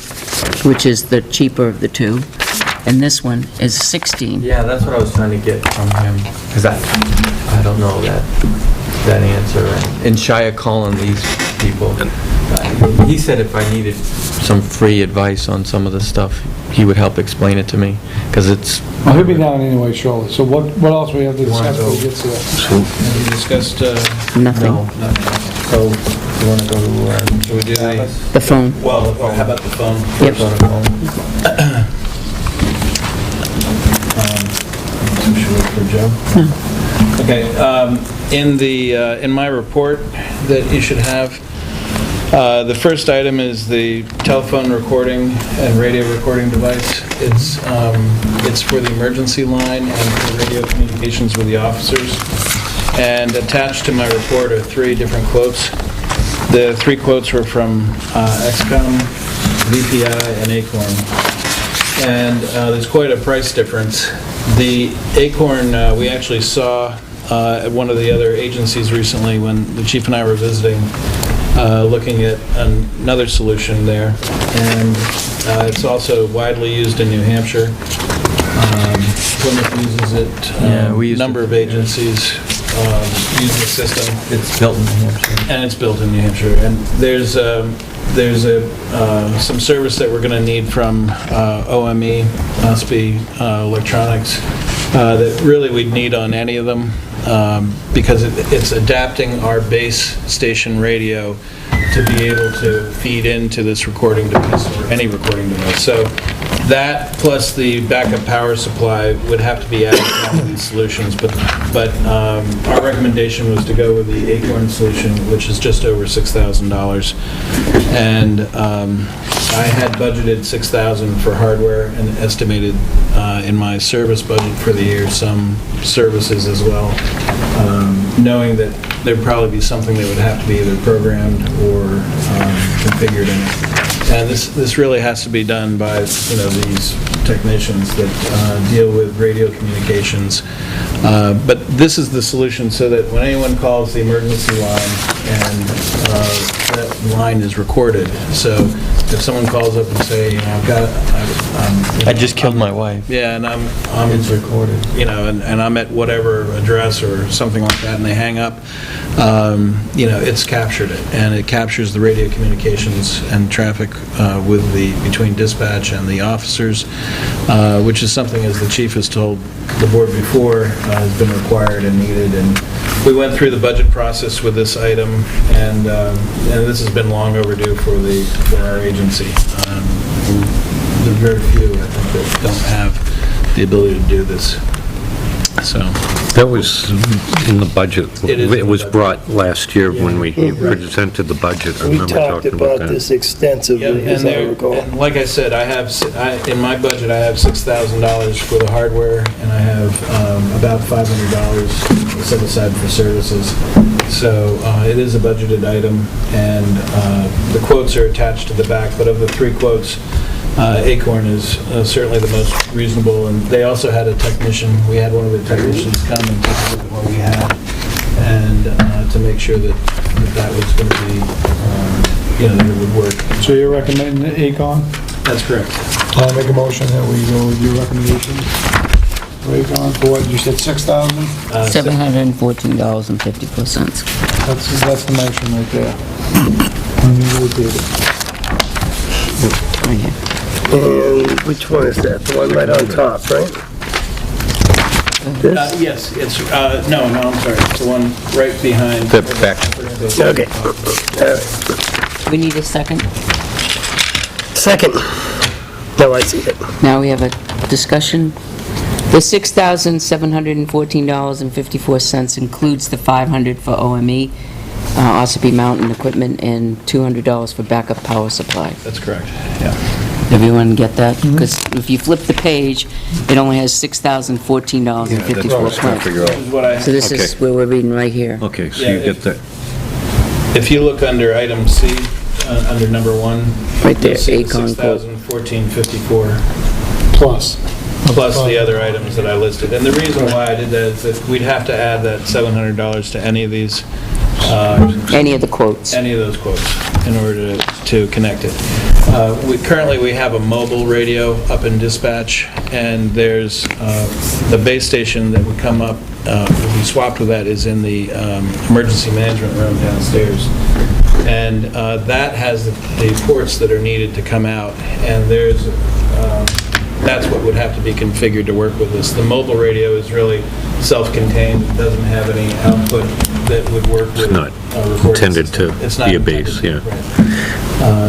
which is the cheaper of the two, and this one is 16. Yeah, that's what I was trying to get from him, because I don't know that answer. And shy of calling these people, he said if I needed some free advice on some of the stuff, he would help explain it to me, because it's... Well, he'll be down anyway shortly, so what else we have to discuss Wanna when he gets here? Have you discussed, Nothing. No. So, you want to go to... should we do The phone. well, how about the phone? Yep. Should we wait for Joe? Okay, in my report that you should have, the first item is the telephone recording and radio recording device. It's for the emergency line and for radio communications with the officers. And attached to my report are 3 different quotes. The 3 quotes were from XCOM, VPI, and Acorn. And there's quite a price difference. The Acorn, we actually saw at one of the other agencies recently when the chief and I were visiting, looking at another solution there. And it's also widely used in New Hampshire. Plymouth uses it. Yeah, we use A number it, of agencies use the system. It's built in New Hampshire. And it's built in New Hampshire. And there's some service that we're going to need from OME, Osby Electronics, that really we'd need on any of them, because it's adapting our base station radio to be able to feed into this recording device, or any recording device. So that, plus the backup power supply, would have to be added to one of these solutions, but our recommendation was to go with the Acorn solution, which is just over $6,000. And I had budgeted $6,000 for hardware and estimated in my service budget for the year some services as well, knowing that there'd probably be something that would have to be either programmed or configured in it. And this really has to be done by, these technicians that deal with radio communications. But this is the solution so that when anyone calls the emergency line and that line is recorded. So if someone calls up and say, I just killed my wife. yeah, and It's recorded. and I'm at whatever address or something like that, and they hang up, it's captured it, and it captures the radio communications and traffic between dispatch and the officers, which is something, as the chief has told the board before, has been required and needed. And we went through the budget process with this item, and this has been long overdue for our agency. There are very few, I think, that don't have the ability to do this. So, That was in the budget. It is in It was the budget. brought last year when we presented the budget. I We remember talked talking about about that. this extensively, and as I there, recall. and like I said, in my budget, I have $6,000 for the hardware, and I have about $500 set aside for services. So it is a budgeted item, and the quotes are attached to the back, but of the 3 quotes, Acorn is certainly the most reasonable, and they also had a technician. We had one of the technicians come and take a look at what we had, and to make sure that was going to be, that it would work. So you're recommending Acon? That's correct. I'll make a motion that we go with your recommendation. Acon for what, you said 6,000? $714.54. That's the motion right there. And you repeat it. Right here. And which one is that? The one right on top, right? This? Yes, it's, no, I'm sorry, it's the one right behind. The back. Okay. All right. We need a second. Second. No, I see it. Now we have a discussion. The $6,714.54 includes the $500 for OME, Ossipee Mountain Equipment, and $200 for backup power supply. That's correct, yeah. Everyone get that? Because if you flip the page, it only has $6,014.54. Figure This is what I, So this is where we're reading right here. Okay, so Yeah, you get that. if you look under item C, under number 1. Right there, you'll see the Acon quote. $6,014.54. Plus. Plus the other items that I listed. And the reason why I did that is that we'd have to add that $700 to any of these, Any of the quotes. any of those quotes in order to connect it. Currently, we have a mobile radio up in dispatch, and there's the base station that would come up, we swapped with that, is in the emergency management room downstairs. And that has the ports that are needed to come out, and that's what would have to be configured to work with this. The mobile radio is really self-contained, it doesn't have any output that would work with It's not a recording intended system. to It's not be a intended base, to, yeah. right.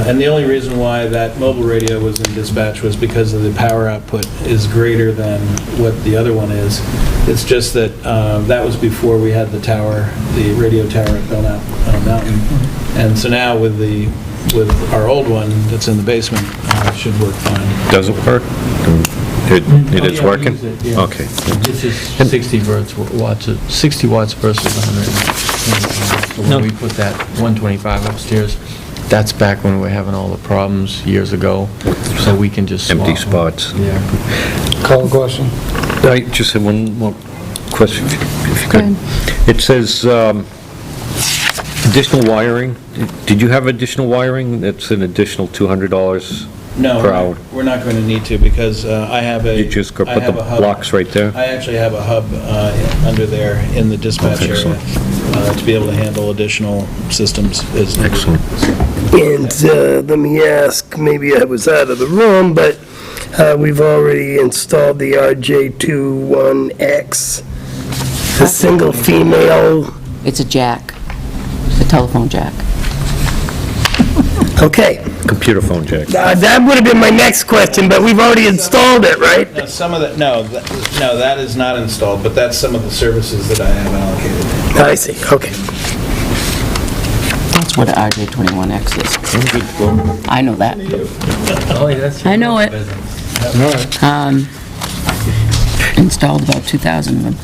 And the only reason why that mobile radio was in dispatch was because of the power output is greater than what the other one is. It's just that that was before we had the tower, the radio tower at Belknap Mountain. And so now with our old one that's in the basement, it should work fine. Does it work? It is working? use it, yeah. Okay. This is 60 watts, 60 watts versus 100. So when we put that 125 upstairs, that's back when we were having all the problems years ago, so we can just swap Empty them. spots. Yeah. Call the question. I just have one more question, if you could. It says additional wiring. Did you have additional wiring? That's an additional $200 No, per hour. we're not going to need to because I have a... You just go I put the have a hub. blocks right there? I actually have a hub under there in the dispatch area Excellent. to be able to handle additional systems as needed. Excellent. And let me ask, maybe I was out of the room, but we've already installed the RJ21X, the single female. It's a jack, a telephone jack. Okay, Computer phone jack. that would have been my next question, but we've already installed it, right? Now, some of that, no, that is not installed, but that's some of the services that I have allocated. I see, okay. That's what an RJ21X is. I know that. Oh, yeah, that's. I know it. All right. Installed about 2,000 of them.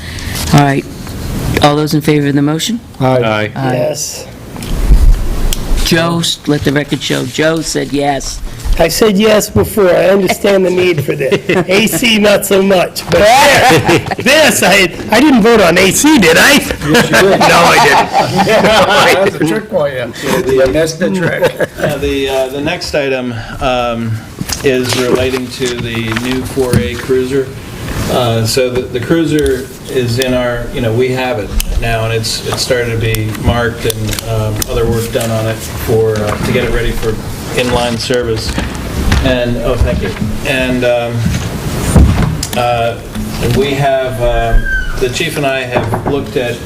All right. All those in favor of the motion? Aye. Yes. Joe, let the record show, Joe said yes. I said yes before, I understand the need for this. AC, not so much, but this, I didn't vote on AC, did I? Yes, you did. No, I didn't. That's a trick for you. That's the trick. The next item is relating to the new 4A cruiser. So the cruiser is in our, we have it now, and it's started to be marked and other work done on it to get it ready for inline service. And, oh, thank you. And we have, the chief and I have looked at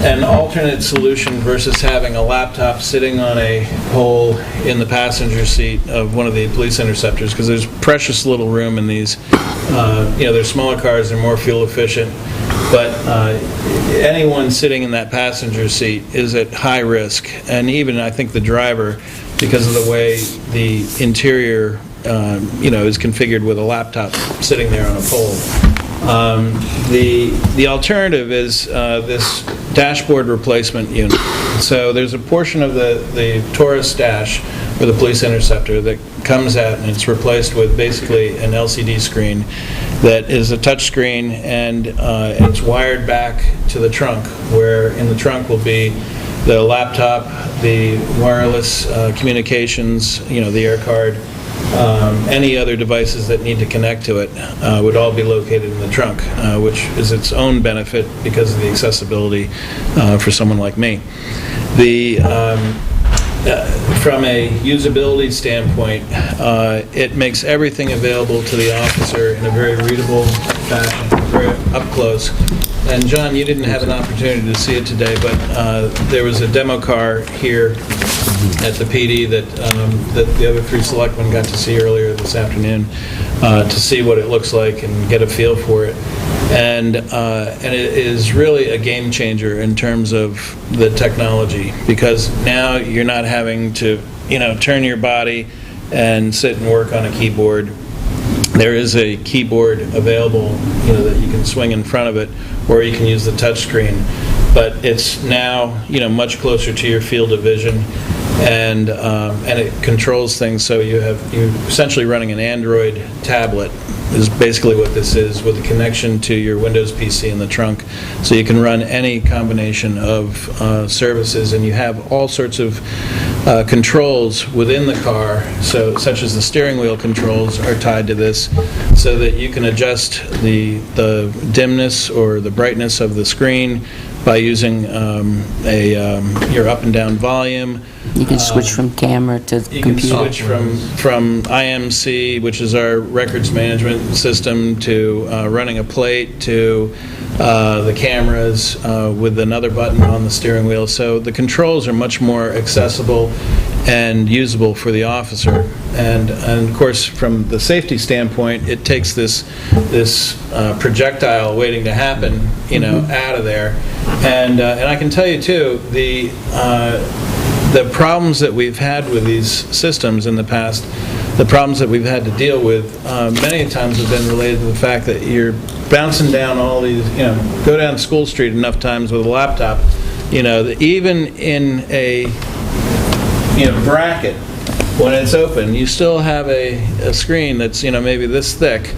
an alternate solution versus having a laptop sitting on a pole in the passenger seat of one of the police interceptors, because there's precious little room in these. They're smaller cars, they're more fuel efficient, but anyone sitting in that passenger seat is at high risk, and even, I think, the driver, because of the way the interior, is configured with a laptop sitting there on a pole. The alternative is this dashboard replacement unit. So there's a portion of the Taurus dash, or the Police Interceptor, that comes out and it's replaced with basically an LCD screen that is a touch screen, and it's wired back to the trunk, where in the trunk will be the laptop, the wireless communications, the air card, any other devices that need to connect to it would all be located in the trunk, which is its own benefit because of the accessibility for someone like me. From a usability standpoint, it makes everything available to the officer in a very readable fashion, very up close. And John, you didn't have an opportunity to see it today, but there was a demo car here at the PD that the other 3 selectmen got to see earlier this afternoon to see what it looks like and get a feel for it. And it is really a game changer in terms of the technology, because now you're not having to, turn your body and sit and work on a keyboard. There is a keyboard available, that you can swing in front of it, or you can use the touch screen. But it's now, much closer to your field of vision, and it controls things. So you're essentially running an Android tablet, is basically what this is, with a connection to your Windows PC in the trunk. So you can run any combination of services, and you have all sorts of controls within the car, such as the steering wheel controls are tied to this, so that you can adjust the dimness or the brightness of the screen by using your up and down volume. You can switch from camera to You computer. can switch from IMC, which is our records management system, to running a plate, to the cameras with another button on the steering wheel. So the controls are much more accessible and usable for the officer. And of course, from the safety standpoint, it takes this projectile waiting to happen, out of there. And I can tell you too, the problems that we've had with these systems in the past, the problems that we've had to deal with, many times have been related to the fact that you're bouncing down all these, go down School Street enough times with a laptop, that even in a bracket, when it's open, you still have a screen that's, maybe this thick,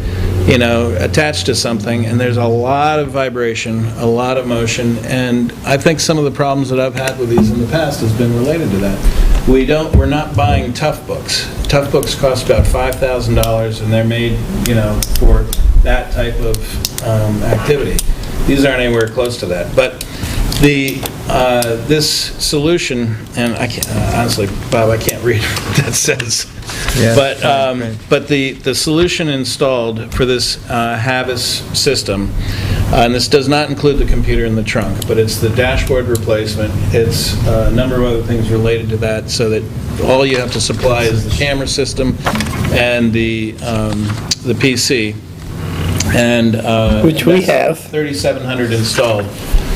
attached to something, and there's a lot of vibration, a lot of motion, and I think some of the problems that I've had with these in the past has been related to that. We're not buying tough books. Tough books cost about $5,000, and they're made, for that type of activity. These aren't anywhere close to that. But this solution, and I can't, honestly, Bob, I can't read what that says. Yeah, But the solution installed for this Havas system, and this does not include the computer in the trunk, but it's the dashboard replacement. It's a number of other things related to that, so that all you have to supply is the camera system and the PC. And Which we have. 3,700 installed.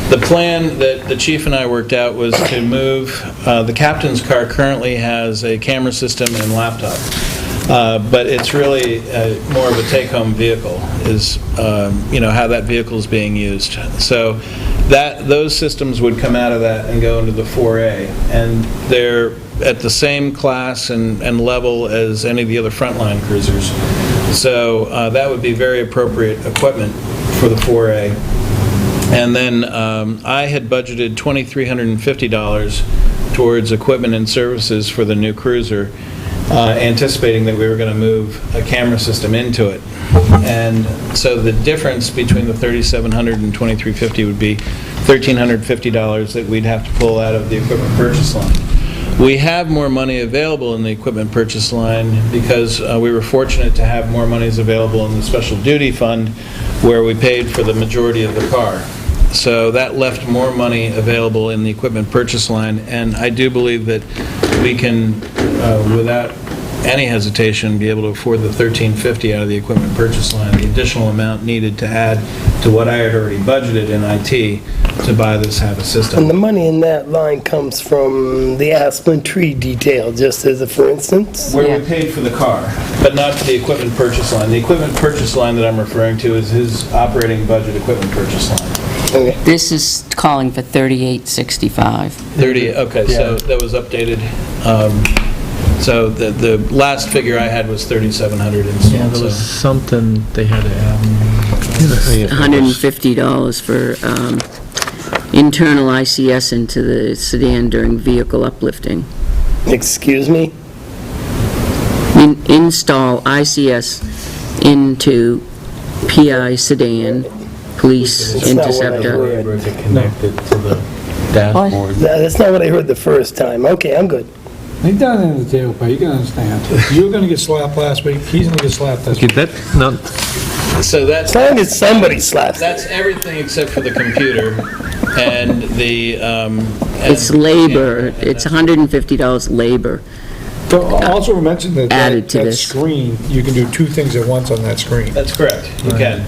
The plan that the chief and I worked out was to move, the captain's car currently has a camera system and laptop, but it's really more of a take-home vehicle, is how that vehicle is being used. So those systems would come out of that and go into the 4A, and they're at the same class and level as any of the other frontline cruisers. So that would be very appropriate equipment for the 4A. And then I had budgeted $2,350 towards equipment and services for the new cruiser, anticipating that we were going to move a camera system into it. And so the difference between the $3,700 and $2,350 would be $1,350 that we'd have to pull out of the equipment purchase line. We have more money available in the equipment purchase line because we were fortunate to have more monies available in the special duty fund, where we paid for the majority of the car. So that left more money available in the equipment purchase line, and I do believe that we can, without any hesitation, be able to afford the $1,350 out of the equipment purchase line, the additional amount needed to add to what I had already budgeted in IT to buy this HAVA And system. the money in that line comes from the aspen tree detail, just as a for instance? Where we paid for the car, but not the equipment purchase line. The equipment purchase line that I'm referring to is his operating budget equipment purchase line. Okay. This is calling for 3865. 30, okay, so that was updated. So the last figure I had was 3,700 Yeah, installed, there was so. something they had to add. $150 for internal ICS into the sedan during vehicle uplifting. Excuse me? Install ICS into PI sedan, police That's not what I interceptor. heard. To connect it to the dashboard. That's not what I heard the first time. Okay, I'm good. He's down in the tailpipe, you can understand. You were gonna get slapped last week, he's gonna get slapped this Okay, week. that, no, So that's, As long as somebody slaps it. that's everything except for the computer and the. It's labor, it's $150 labor. But also mention that, Added to that this. screen, you can do two things at once on that screen. That's correct, you can.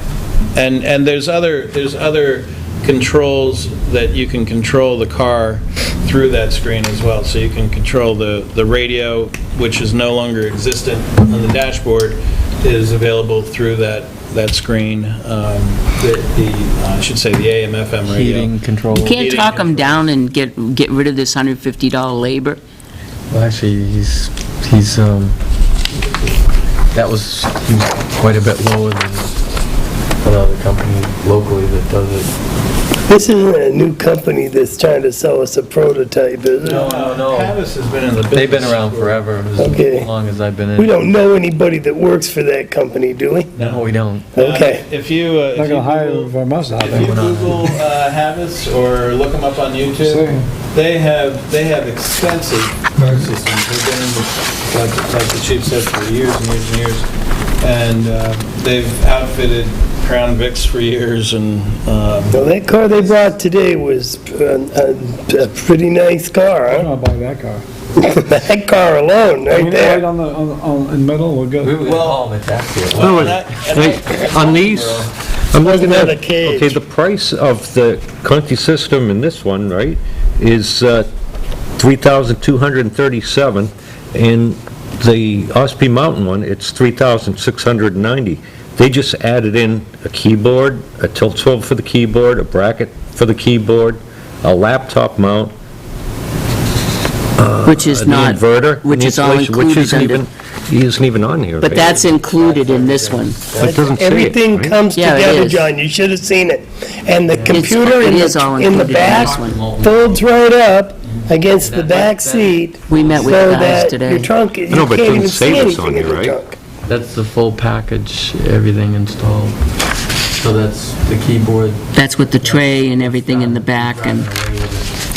And there's other controls that you can control the car through that screen as well. So you can control the radio, which is no longer existent on the dashboard, is available through that screen. I should say the AM, FM radio. Heating control. Can't talk them down and get rid of this $150 labor? Well, actually, he's that was quite a bit lower than another company locally that does it. This isn't a new company that's trying to sell us a prototype, is it? No. Havas has been in the business. They've been around for- forever, Okay. as long as I've been in. We don't know anybody that works for that company, do we? No, we don't. Okay. If you Not gonna hire Google- from us out If you there. Google Havas or look them up on YouTube, Same. they have extensive car systems. They've been in this, like the chief said, for years and years and years. And they've outfitted Crown Vics for years and, Well, that car they brought today was a pretty nice car, I'm huh? gonna buy that car. That car alone, I right mean, right there. on in the middle, we're We good. would call them a taxi. no, and on these, I'm looking Wasn't at, that a cage? okay, the price of the Conti system in this one, right, is $3,237, and the Ospey Mountain one, it's $3,690. They just added in a keyboard, a tilt swivel for the keyboard, a bracket for the keyboard, a laptop mount, Which is the not, inverter, which and is all installation, which included isn't under, even, isn't even on here, but right? that's included in this one. It doesn't say it, Everything right? comes Yeah, it together, is. John, you should have seen it. And the computer it in is all the included in back this one. folds right up against the back seat. We met with so guys that today. Your trunk, you know, but can't it even doesn't see say this on anything in here, the right? trunk. That's the full package, everything installed. So that's the keyboard. That's with the tray and everything in the back, and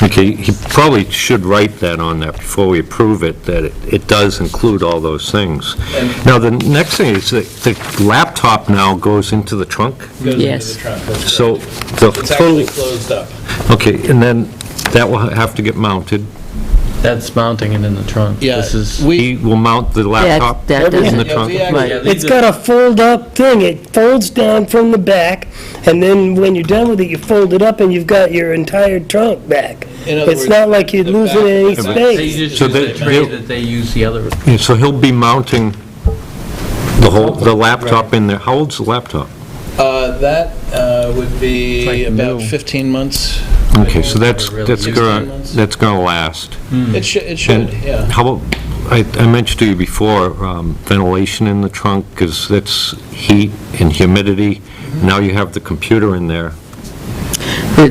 Okay, he probably should write that on that before we approve it, that it does include all those things. Now, the next thing is that the laptop now goes into the trunk, goes into Yes. the trunk. That's so correct. the It's actually full, closed up. okay, and then that will have to get mounted. That's mounting it in the trunk. Yeah, This is, He will mount the laptop that in the doesn't, trunk. Yeah, we right. actually- It's got a fold-up thing. It folds down from the back, and then when you're done with it, you fold it up and you've got your entire trunk back. In other It's words, not like you're the losing back- any the back- they space. just So use the that tray they'll- that they use the other. Yeah, so he'll be mounting the laptop in there. How old's the laptop? That would be Like about new. 15 months. Okay, so that's 16 gonna, months. that's gonna last. It should, yeah. How about, I mentioned to you before, ventilation in the trunk, because that's heat and humidity. Now you have the computer in there. They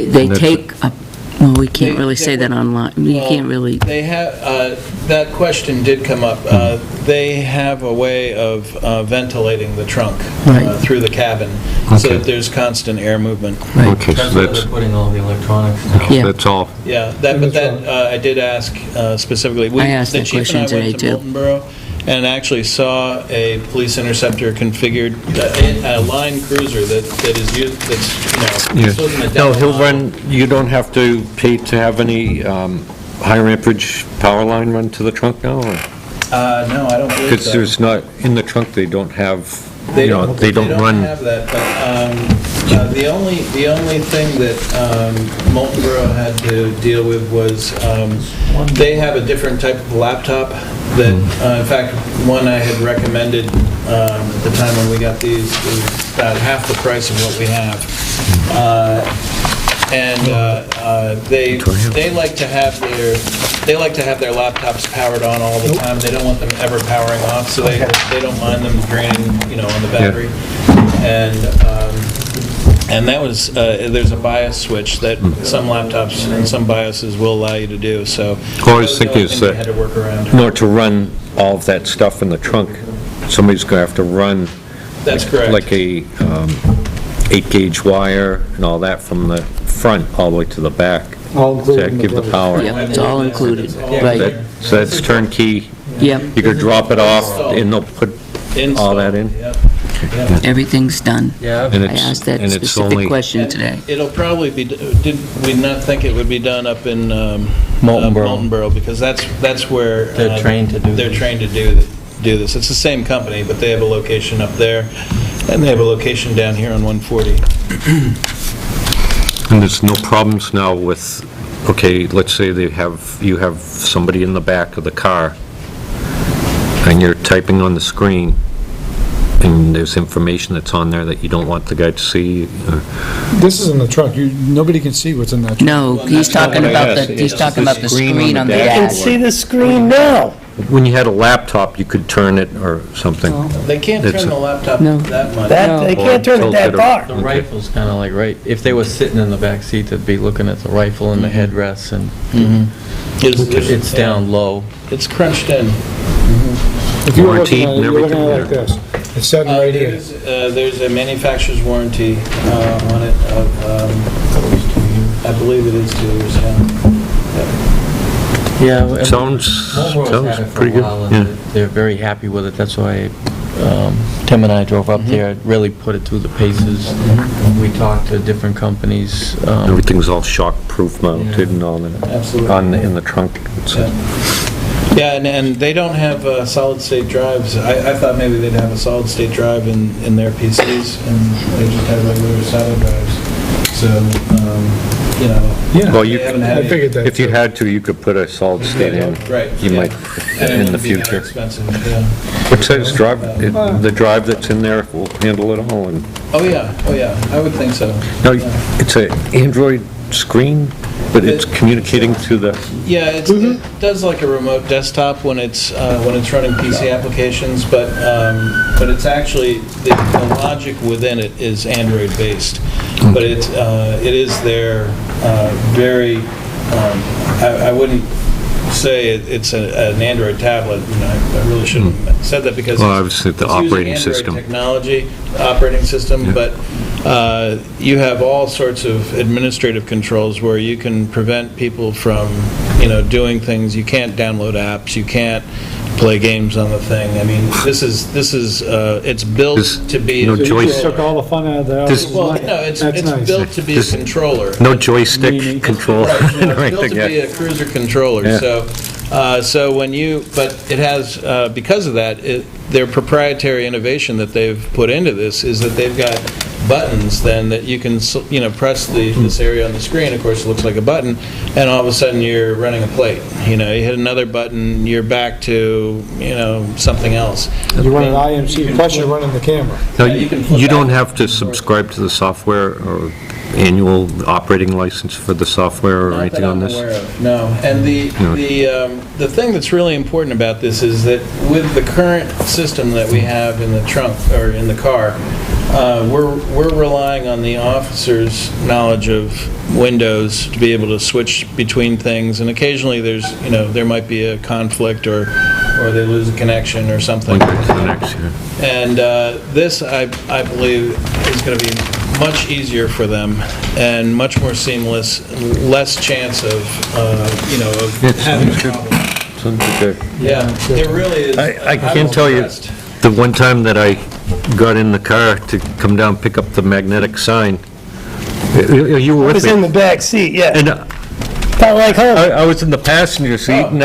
And that's- take, well, we can't They- really they say that online. You Well, can't really, They have, that question did come up. They have a way of ventilating the trunk Right. through the cabin, so Okay. that there's constant air movement. right. Okay, so That's where that's, they're putting all the electronics now. Yeah. that's all. Yeah, but that, I did ask specifically. I asked that question The chief and I today, went to too. Bolton Borough and actually saw a police interceptor configured, a line cruiser that is used, that's, Yeah. this wasn't a No, demo he'll model. run, you don't have to pay to have any higher amperage power line run to the trunk now, or? No, I don't believe so. Because there's not, in the trunk, they don't have, They you know, don't, they don't run. have that, but the only thing that Molten Borough had to deal with was, they have a different type of laptop that, in fact, one I had recommended at the time when we got these is about half the price of what we have. And they like to have their laptops powered on all the time. They don't want them ever powering off, so they don't mind them draining, on the battery. And that was, there's a BIOS switch that some laptops and some BIOSes will allow you to do, so. All I was thinking is that. Had to work around. In order to run all of that stuff in the trunk, somebody's gonna have to run. That's correct. Like a 8-gauge wire and all that from the front all the way to the back. All included in To the give the budget. power. Yeah, it's all included, right. So that's turnkey. Yep, You could drop it off and they'll put all that in? Yep. everything's done. Yeah, And I asked that and it's specific only- question today. It'll probably be, did we not think it would be done up in Molten Borough. Molten Borough, because that's where... They're trained to do They're this. trained to do this. It's the same company, but they have a location up there, and they have a location down here on 140. And there's no problems now with, okay, let's say you have somebody in the back of the car, and you're typing on the screen, and there's information that's on there that you don't want the guy to see. This is in the trunk, nobody can see what's in that trunk. No, he's talking about the, he's talking about the screen on the dash. See the screen now. When you had a laptop, you could turn it or something. They can't It's turn a- the laptop No. that much. That, they can't turn it that far. the rifle's kind of like right, if they were sitting in the back seat, they'd be looking at the rifle and the headrests, and it's down low. It's crunched in. If you were Warranty looking at it, and you're looking at it everything like this. It's sitting right here. There's a manufacturer's warranty on it of, I believe it is 2 years now. Yeah. Sounds pretty good. Yeah. They're very happy with it, that's why Tim and I drove up there, really put it through the paces. We talked to different companies. Everything's all shock-proof mounted and all that. Absolutely. In the trunk. Yeah, and they don't have solid-state drives. I thought maybe they'd have a solid-state drive in their PCs, and they just have regular SATA drives. So, Yeah, Well, you they haven't could- had I any- figured that. If you had to, you could put a solid state in. Right. You yeah. might, And it in the wouldn't be that future. expensive, yeah. What size drive, the drive that's in there will handle it all, and, Oh, yeah, I would think so. no, it's a Android screen, but it's communicating to the, Yeah, it does like a remote desktop when it's running PC applications, but it's actually, the logic within it is Android-based. But it is their very, I wouldn't say it's an Android tablet, and I really shouldn't have said that because Well, obviously the it's using operating Android system. technology, operating system, but you have all sorts of administrative controls where you can prevent people from, doing things. You can't download apps, you can't play games on the thing. I mean, this is it's built This- to be... no So you joystick. just took all the fun out of the This- Well, no, it's That's nice. built to be a This- controller. no joystick control. Right, it's built Right, to yeah. be a cruiser controller, Yeah. so when you, but it has, because of that, their proprietary innovation that they've put into this is that they've got buttons then that you can, press this area on the screen, of course it looks like a button, and all of a sudden you're running a plate. You hit another button, you're back to, something else. You run an IMC, plus you're running the camera. No, Yeah, you can flip you don't back have to subscribe to the software or annual operating license for the software or Not anything that on I'm this? aware of, no. And the thing that's really important about this is that with the current system that we have in the trunk, or in the car, we're relying on the officer's knowledge of Windows to be able to switch between things, and occasionally there might be a conflict or they lose a connection or something. One to the next, yeah. And this, I believe, is going to be much easier for them and much more seamless, less chance of having problems. Sounds good. Yeah, it really is. I I'm can't tell you, impressed. the one time that I got in the car to come down, pick up the magnetic sign, you were I with was in me. the back seat, yeah. And Felt like home. I was in the passenger seat, and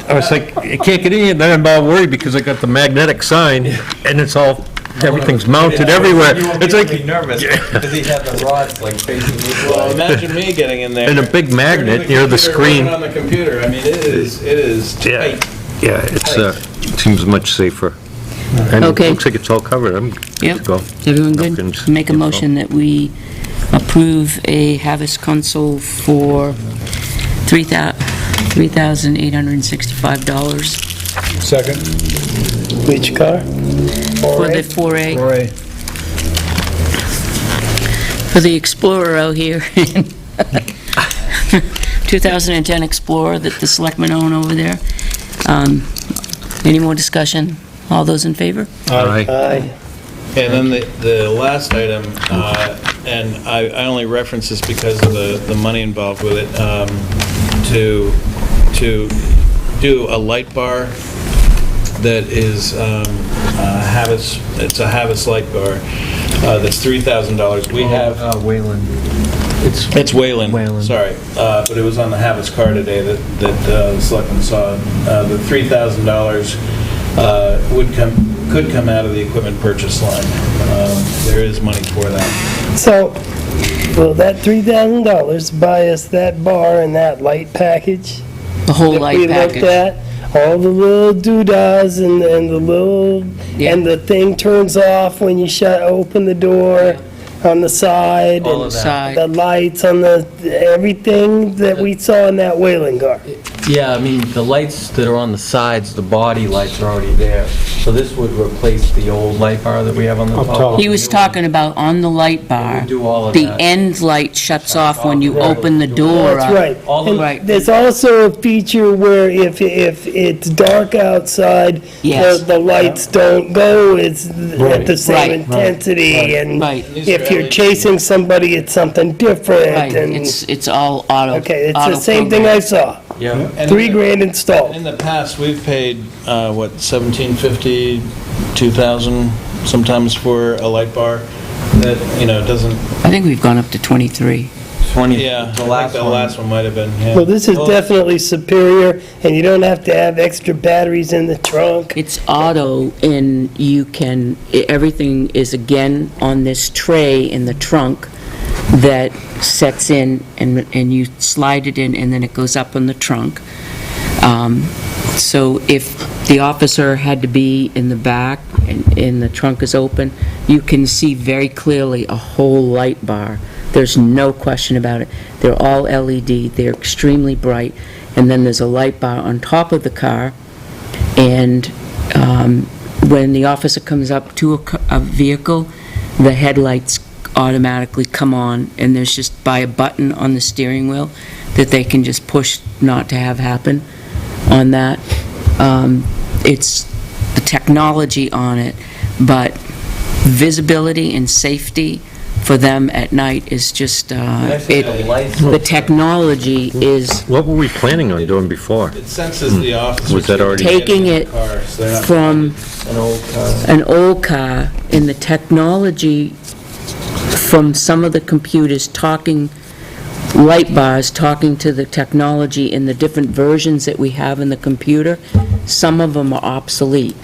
I was like, I can't get in here, then I'm all worried because I got the magnetic sign, and it's all, everything's mounted everywhere. You won't It's be like, really nervous, because he had the rods like facing this Well, way. imagine me getting in there. And a big magnet near the screen. Working on the computer, I mean, it is Yeah. tight. yeah, it seems much safer. And it Okay. looks like it's all covered, I'm good to Yep. go. Everyone Nothing's good? Make a info. motion that we approve a Havas console for $3,865 Second. Which car? for the 4A, for the Explorer out here. 2010 Explorer that the selectmen own over there. Any more discussion? All those in favor? All right. Aye. And then the last item, and I only reference this because of the money involved with it, to do a light bar that is Havas, it's a Havas light bar, that's $3,000. We have, Wayland. it's Wayland, Wayland. sorry, but it was on the Havas car today that the selectmen saw. The $3,000 could come out of the equipment purchase line. There is money for that. So, will that $3,000 buy us that bar and that light package? The whole that light we looked package. at? All the little doodahs and the little, Yeah. and the thing turns off when you open the door on the side. All and of that. Side. the lights on everything that we saw in that Wayland car. Yeah, I mean, the lights that are on the sides, the body lights are already there. So this would replace the old light bar that we have on the Up top. top. He was talking about on the light bar, would do all of the that. end light shuts off when you Right. open the door That's up. right. All And the- Right. there's also a feature where if it's dark outside, Yes. the lights don't go at the same Right. intensity, and Right. if you're chasing somebody, it's something different, Right, and, it's all auto. okay, it's auto the same thing I program. saw. Yeah. And $3,000 installed. In the past, we've paid, what, $1,750, $2,000 sometimes for a light bar that, doesn't, I think we've gone up to 23. 20, yeah, I the think last the one. last one might have been, yeah. Well, this is definitely superior, and you don't have to have extra batteries in the trunk. It's auto, and everything is again on this tray in the trunk that sets in, and you slide it in, and then it goes up on the trunk. So if the officer had to be in the back and the trunk is open, you can see very clearly a whole light bar. There's no question about it. They're all LED, they're extremely bright, and then there's a light bar on top of the car, and when the officer comes up to a vehicle, the headlights automatically come on, and there's just by a button on the steering wheel that they can just push not to have happen on that. It's the technology on it, but visibility and safety for them at night is just, Actually, the lights- the technology is What were we planning on doing before? It senses the officer. Was that already- Taking it from An old car. an old car, and the technology from some of the computers talking, light bars talking to the technology in the different versions that we have in the computer, some of them are obsolete.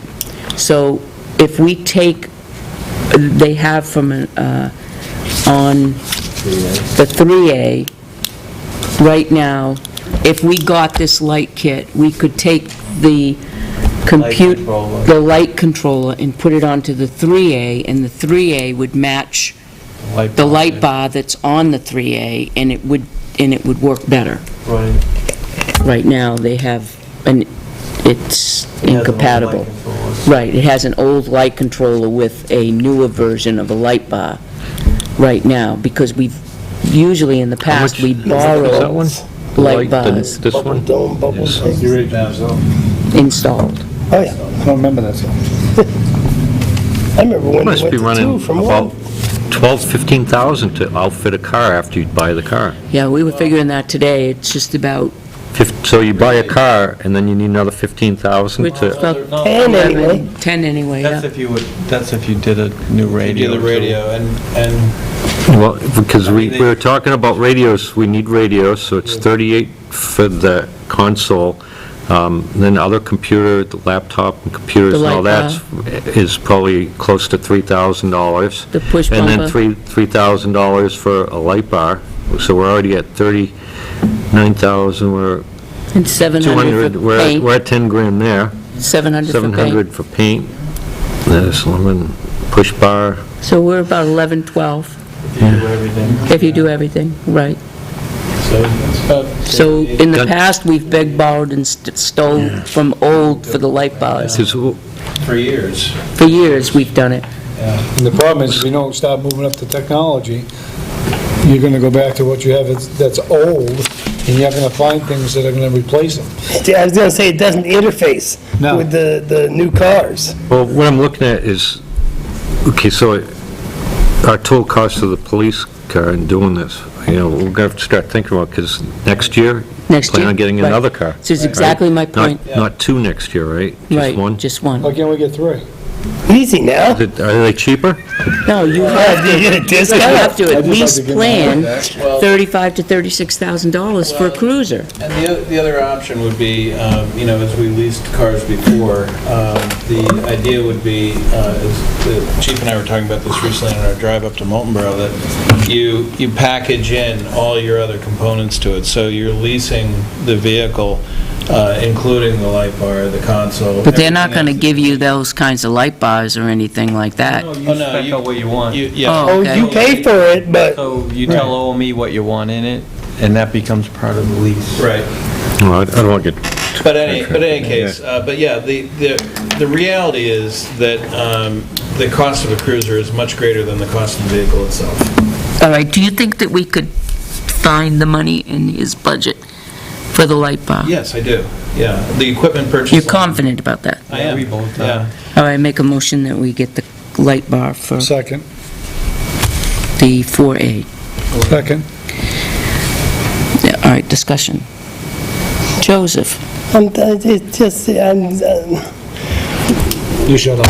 So if we take, they have from on the 3A, right now, if we got this light kit, we could take the controller. the light controller and put it onto the 3A, and the 3A would match the light bar that's on the 3A, and it would work better. Right. Right now, they have, it's It has an old incompatible. light controller. Right, it has an old light controller with a newer version of a light bar right now, because usually in the past, much we is that borrowed one? light The- bars This Bubble one? dome, bubble thing. You ready to go? installed. Oh, yeah. I don't remember that song. I remember when we Must went be to running two from about one. 12,000-15,000 to outfit a car after you buy the car. Yeah, we were figuring that today, it's just about, So you buy a car, and then you need another 15,000 it's to... about No, 10 anyway. 10 anyway, That's yeah. if you did a new radio. Do the radio, and Well, because we were talking about radios, we need radios, so it's 38 for the console. Then other computer, the laptop and computers The and all light that is probably close to $3,000. The push And then bumper. $3,000 for a light bar, so we're already at 39,000, we're And 700 200, for paint. we're at 10 grand there. 700 for paint. 700 for paint. There's lemon push bar. So we're about 11, 12, If you do everything. if you do everything, right. So it's about So in the Got- past, we've begged, borrowed, and stole from old for the light bars. 'Cause for years. For years, we've done it. And the problem is, if you don't start moving up the technology, you're gonna go back to what you have that's old, and you're not gonna find things that are gonna replace them. I was gonna say, it doesn't interface No. with the new cars. Well, what I'm looking at is, okay, so our total cost of the police car in doing this, we're gonna have to start thinking about, because next year, Next plan year, on getting right. another car. So it's exactly my point. Not two next year, right? Right, Just one? just one. Why can't we get 3? Easy now. Are they cheaper? No, you have You get a you discount. have to I'd at just like least to get plan Well- $35,000 to $36,000 for a cruiser. And the other option would be, as we leased cars before, the idea would be, as the chief and I were talking about this recently on our drive up to Moultonborough, that you package in all your other components to it. So you're leasing the vehicle, including the light bar, the console. But they're not everything going to else. give you those kinds of light bars or anything like that. No, Oh, you no, spec you- out what you want. Yeah. Oh, okay. you pay for it, but So you tell OME what you want in it, and that becomes part of the lease. Right. No, I don't want to get... But in any case, the reality is that the cost of a cruiser is much greater than the cost of the vehicle itself. All right, do you think that we could find the money in his budget for the light bar? Yes, I do, yeah. The equipment purchase. You're confident about that? I am, We both are. yeah. All right, make a motion that we get the light bar for Second. the 4A. Second. Yeah, all right, discussion. Joseph? it's just, You shut up.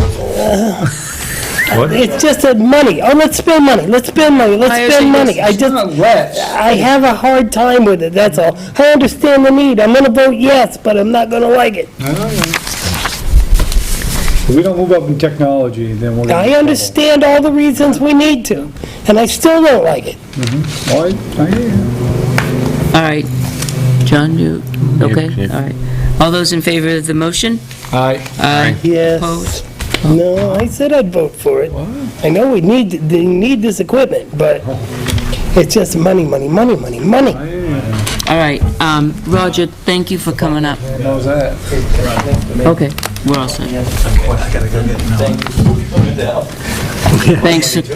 it's just that money. Oh, let's spend money, let's spend money, let's Higher spend savings. money. I have a hard time with it, that's all. I understand the need. I'm gonna vote yes, but I'm not gonna like it. If we don't move up in technology, then we're gonna... I understand all the reasons we need to, and I still don't like it. Oh, I hear you. All right. John, you, okay? yeah. All right. All those in favor of the motion? Aye. Aye. Yes. Opposed? No, I said I'd vote for it. I know they need this equipment, but it's just money, money, money, money, money. All right, Roger, thank you for coming up. Knows that. Okay, we're all set. Thanks. This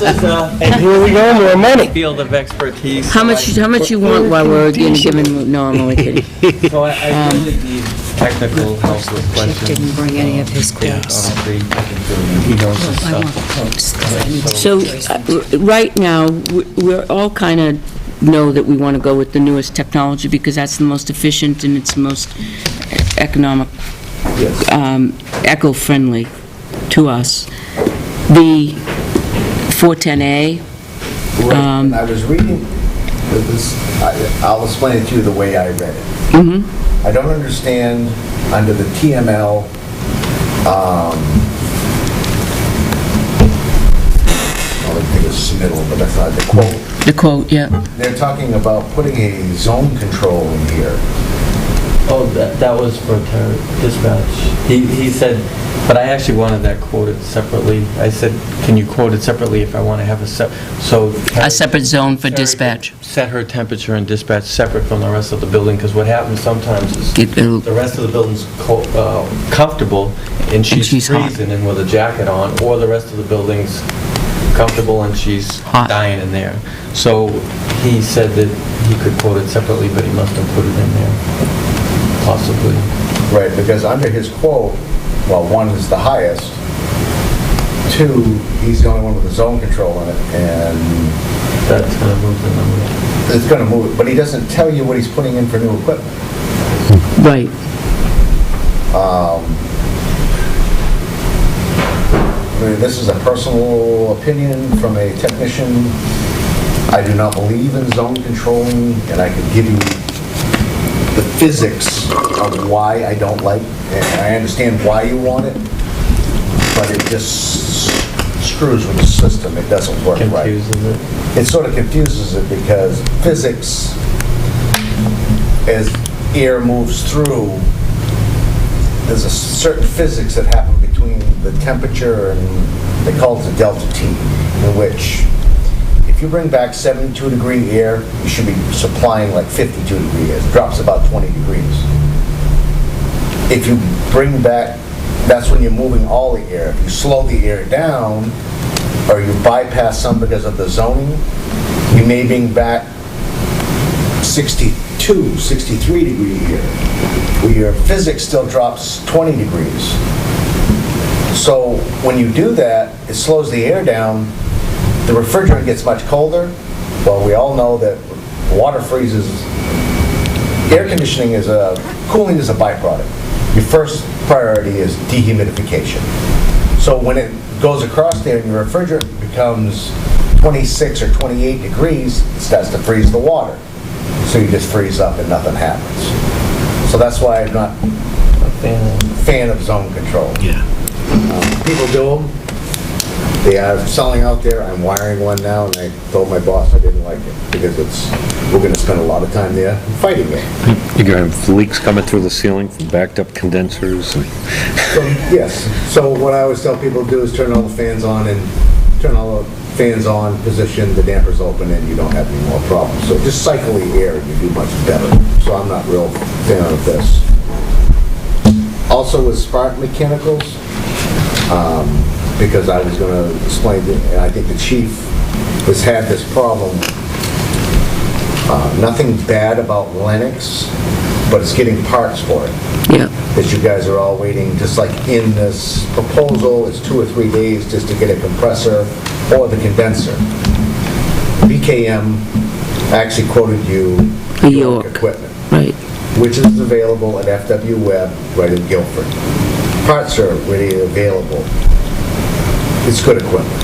is And here we go, more money. field of expertise. How much you want while we're giving, no, I'm only kidding. So I really need technical help with questions. Didn't bring any of his quotes. Honestly, he knows his I want the stuff. quotes, 'cause I need to So, choice one. right now, we're all kind of know that we want to go with the newest technology because that's the most efficient and it's the most economic, eco-friendly to us. The 410A, Right, and I was reading this, I'll explain it to you the way I read it. I don't understand under the TML, I think it's middle, but that's not the quote. the quote, yeah. They're talking about putting a zone control in here. Oh, that was for dispatch. He said, but I actually wanted that quoted separately. I said, can you quote it separately if I want to have A separate zone for dispatch. set her temperature and dispatch separate from the rest of the building, because what happens sometimes is It'll- the rest of the building's comfortable and she's she's hot. freezing and with a jacket on, or the rest of the building's comfortable and she's Hot. dying in there. So he said that he could quote it separately, but he must have put it in there, possibly. Right, because under his quote, well, one is the highest, two, he's the only one with the zone control in it, and That's going to move the number. it's gonna move it, but he doesn't tell you what he's putting in for new equipment. Right. I mean, this is a personal opinion from a technician. I do not believe in zone controlling, and I could give you the physics of why I don't like, and I understand why you want it, but it just screws with the system. It doesn't work right. Confuses it. It sort of confuses it because physics, as air moves through, there's a certain physics that happen between the temperature and they call it the delta T, in which if you bring back 72 degree air, you should be supplying like 52 degree air. It drops about 20 degrees. If you bring back, that's when you're moving all the air. If you slow the air down, or you bypass some because of the zoning, you may bring back 62, 63 degree air, where your physics still drops 20 degrees. So when you do that, it slows the air down, the refrigerant gets much colder. Well, we all know that water freezes. Air conditioning is cooling is a byproduct. Your first priority is dehumidification. So when it goes across there and your refrigerant becomes 26 or 28 degrees, it starts to freeze the water. So you just freeze up and nothing happens. So that's why I'm not a fan of zone control. Yeah. People do them. They are selling out there. I'm wiring one now, and I told my boss I didn't like it because we're going to spend a lot of time there fighting it. You're going to have leaks coming through the ceiling from backed up condensers. And So, yes. So what I always tell people to do is turn all the fans on position the dampers open, and you don't have any more problems. So just cycle the air and you do much better. So I'm not real fan of this. Also with Spark Mechanicals, because I was going to explain, and I think the chief has had this problem. Nothing bad about Lennox, but it's getting parts for it. Yeah. That you guys are all waiting, just like in this proposal, it's 2 or 3 days just to get a compressor or the condenser. BKM actually quoted you York equipment, Right. which is available at FW Web right in Guilford. Parts are really available. It's good equipment.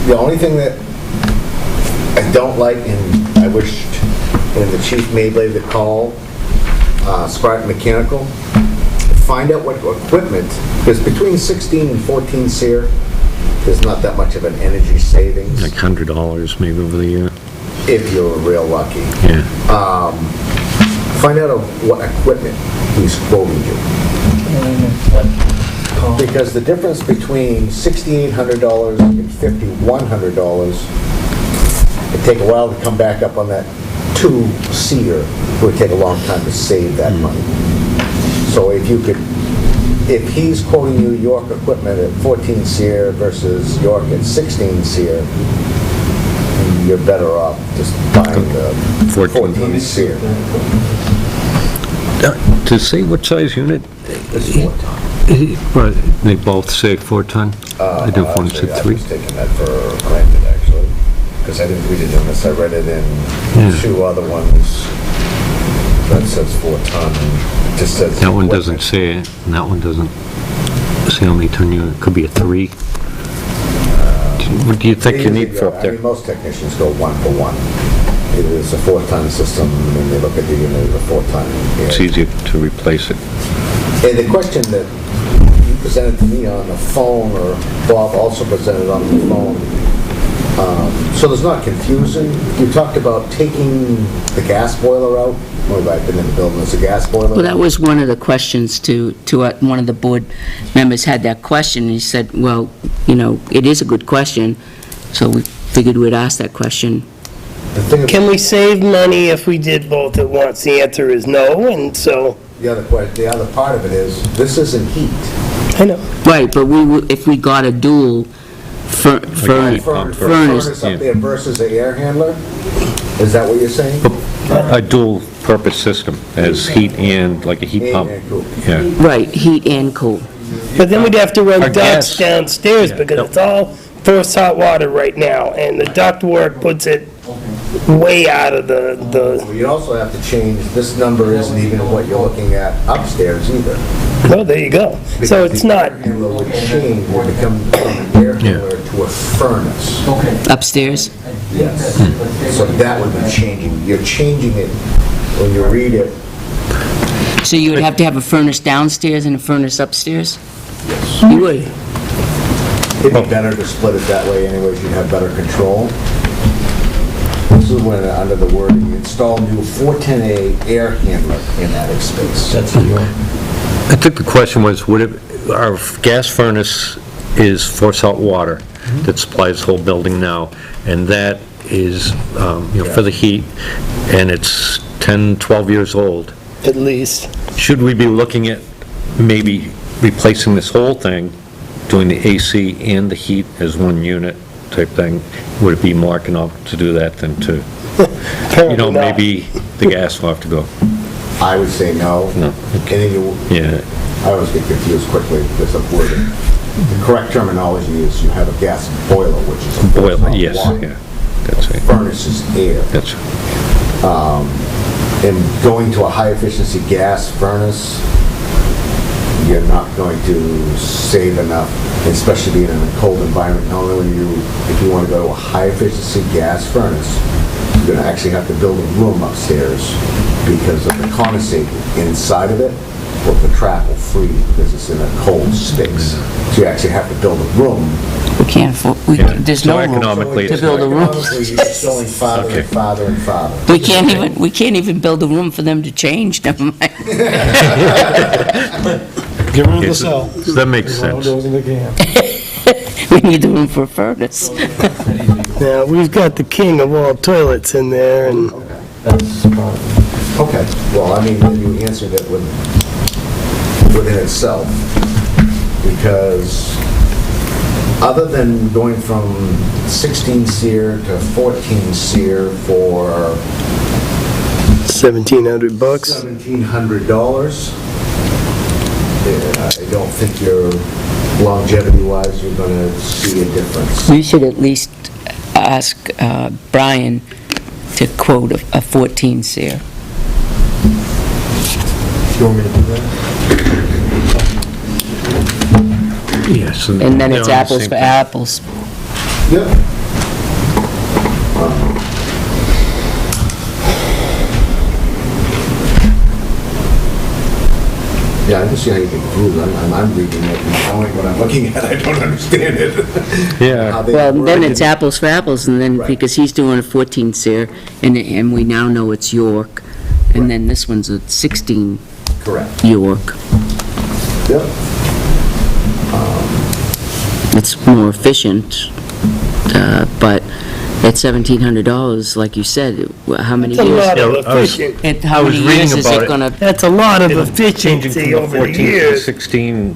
The only thing that I don't like, and I wished, and the chief made later to call Spark Mechanical, find out what equipment, because between 16 and 14 SEER, there's not that much of an energy savings. like $100 maybe over the year. If you're real lucky. Yeah. Find out what equipment he's quoting you. Because the difference between $6,800 and $5,100, it'd take a while to come back up on that 2 SEER. It would take a long time to save that money. So if he's quoting you York equipment at 14 SEER versus York at 16 SEER, you're better off just buying the 14 SEER. To say what size unit? It's 4 ton. Right, they both say 4 ton? I did one Actually, said I 3. was taking that for granted, actually, because I didn't read it in this. I read it in 2 other ones that says 4 ton, and it just says... That one doesn't say it, and that one doesn't say how many ton unit. It could be a 3. What do you think you need for up I there? mean, most technicians go 1 for 1. Either it's a 4-ton system, and then they look at the unit as a 4-ton. It's easier to replace it. And the question that you presented to me on the phone, or Bob also presented on the phone, so there's not confusion. You talked about taking the gas boiler out. Well, I've been in the building, there's a gas boiler. Well, that was one of the questions to one of the board members had that question. And he said, well, it is a good question, so we figured we'd ask that question. The thing Can we save money if we did both at once? The answer is no, and so, the other part of it is, this isn't heat. I know. Right, but if we got a dual furnace, Furnace up there versus an air handler? Is that what you're saying? A dual purpose system as heat and like a heat pump. And cool. Yeah. right, heat and cool. But then we'd have to run Our ducts gas- downstairs because it's all forced hot water right now, and the duct work puts it way out of the, Well, you also have to change, this number isn't even what you're looking at upstairs either. no, there you go. So Because it's the not, air handler would change, would become from an air handler to a furnace. Upstairs? Yes. So that would be changing. You're changing it when you read it, So you would have to have a furnace downstairs and a furnace upstairs? You would. it'd be better to split it that way anyways, you'd have better control. This is when, under the wording, install new 410A air handler in attic space. That's your... I think the question was, our gas furnace is for salt water that supplies the whole building now, and that is, for the heat, and it's 10, 12 years old. At least. Should we be looking at maybe replacing this whole thing, doing the AC and the heat as one unit type thing? Would it be more economical to do that than to, Apparently not. maybe the gas will have to go? I would say no. No. And then you, Yeah, I always get confused quickly because of wording. The correct terminology is you have a gas boiler, which is a boiler, yes, water. yeah, that's right, Furnace is air. that's right. And going to a high-efficiency gas furnace, you're not going to save enough, especially being in a cold environment. Not only if you want to go to a high-efficiency gas furnace, you're going to actually have to build a room upstairs because of the condensate inside of it will the trap will freeze because it's in a cold space. So you actually have to build a room. We can't afford, there's So no room economically, to it's build a room. Economically, you're just going farther Okay. and farther and farther. We can't even build a room for them to change, never mind. Get rid of the Yes, cell. that makes Put all sense. those in the can. We need the room for a furnace. Now, we've got the king of all toilets in there, and That's probably... Okay, well, I mean, then you answered it within itself, because other than going from 16 SEER to 14 SEER for $1,700. $1,700, I don't think you're, longevity-wise, you're gonna see a difference. We should at least ask Brian to quote a 14 SEER. You want me to do that? Yes. And then it's they're on the apples same for thing. apples. Yep. Yeah, I can see how you get confused. I'm reading it and knowing what I'm looking at, I don't understand it. Yeah. How they Well, then word it's it. apples for apples, and then, Right. because he's doing a 14 SEER, and we now know it's York, and then this one's a 16 Correct. York. Yep. It's more efficient, but at $1,700, like you said, how many that's a years? lot of Yeah, I was- efficiency. How I was many reading years is about it it. gonna, That's a lot of Changing from efficiency the over the 14 to years. 16,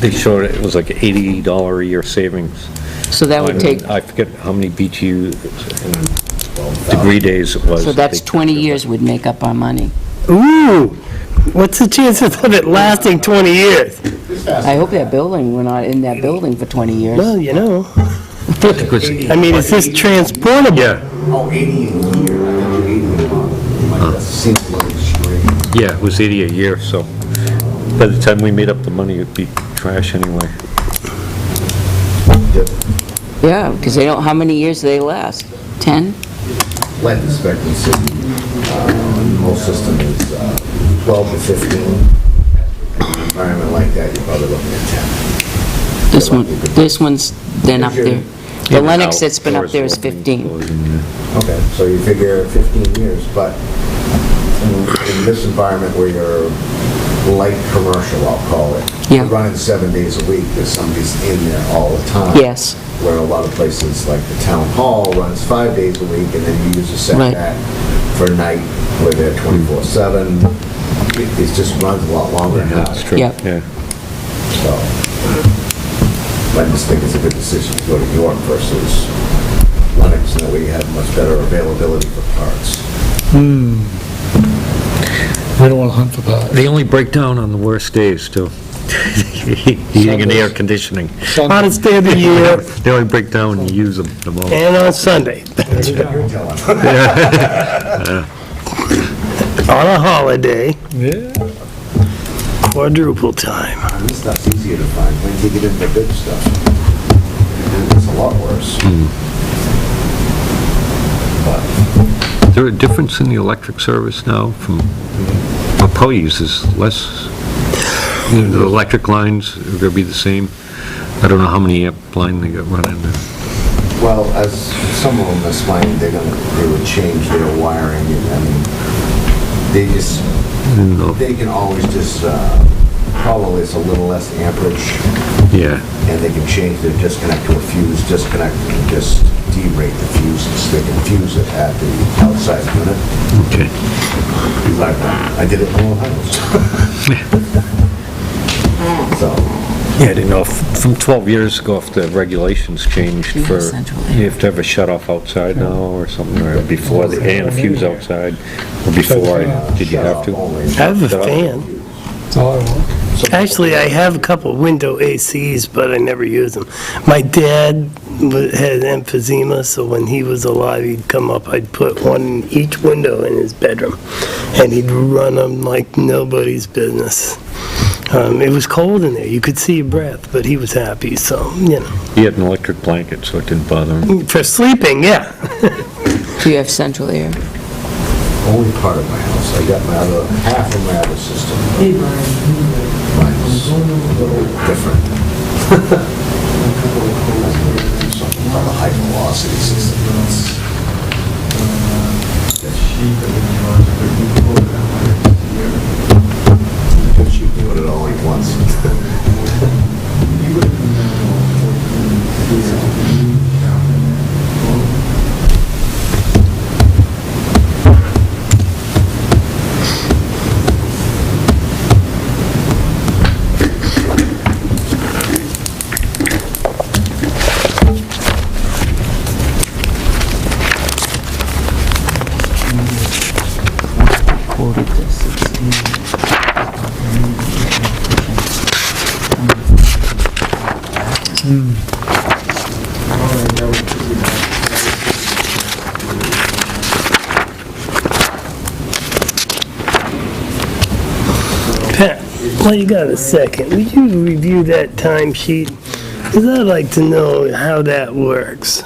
they showed it was like $80 a year savings. so that would on- take, I forget how many BTU and degree days it was. so that's They- 20 years would make up our money. Ooh, what's the chances of it lasting 20 years? I hope that building, we're not in that building for 20 years. Well, you know, It was- I mean, is this transportable? Yeah, Oh, 80 a year, I thought you 80 a month. Like, that seems like strange. yeah, it was 80 a year, so by the time we made up the money, it'd be trash anyway. Yep. Yeah, because they don't, how many years do they last? 10? Life expectancy, in most systems is 12 to 15. In an environment like that, you're probably looking at 10. This one's then up there. The Even Lennox that's been up outdoors there is working 15. clothes in there. Okay, so you figure 15 years, but in this environment where you're light commercial, I'll call it. Yeah. You're running 7 days a week, there's somebody's in there all the time. Yes. Where a lot of places like the town hall runs 5 days a week, and then you use a setback for night where they're 24/7. It just runs a lot longer Yeah, now. that's true, Yep. yeah. So, I just think it's a good decision to go to York versus Lennox, and that way you have much better availability for parts. We don't want to hunt for parts. They only break down on the worst days, too. Heating and air conditioning. Hottest day of the year, They only break down when you use them the most. and on Sunday, You're telling. on a holiday, Yeah. quadruple time. And this stuff's easier to find, when you get into the big stuff, it's a lot worse. But Is there a difference in the electric service now from, well, probably uses less, the electric lines are going to be the same? I don't know how many amp line they got running there. Well, as some of them explained, they would change their wiring, and I mean, they can always just, probably it's a little less amperage, Yeah, and they can change their disconnect to a fuse, disconnect and just derate the fuse, so they can fuse it at the outside unit. okay. I did it in all house. So, Yeah, I didn't know, from 12 years ago, if the regulations changed You have for, central air. you have to have a shut-off outside now or something, or before, and a fuse outside, or before, did you have to? I have a fan. That's all I want. Actually, I have a couple window ACs, but I never use them. My dad had emphysema, so when he was alive, he'd come up, I'd put one in each window in his bedroom, and he'd run them like nobody's business. It was cold in there. You could see your breath, but he was happy, so, you know. He had an electric blanket, so it didn't bother him. For sleeping, yeah. Do you have central air? only part of my house. I got half of my other system. Mine's a little different. Something about a high velocity system. She can put it all at once. Quoted this. Pat, while you got a second, would you review that timesheet? Because I'd like to know how that works.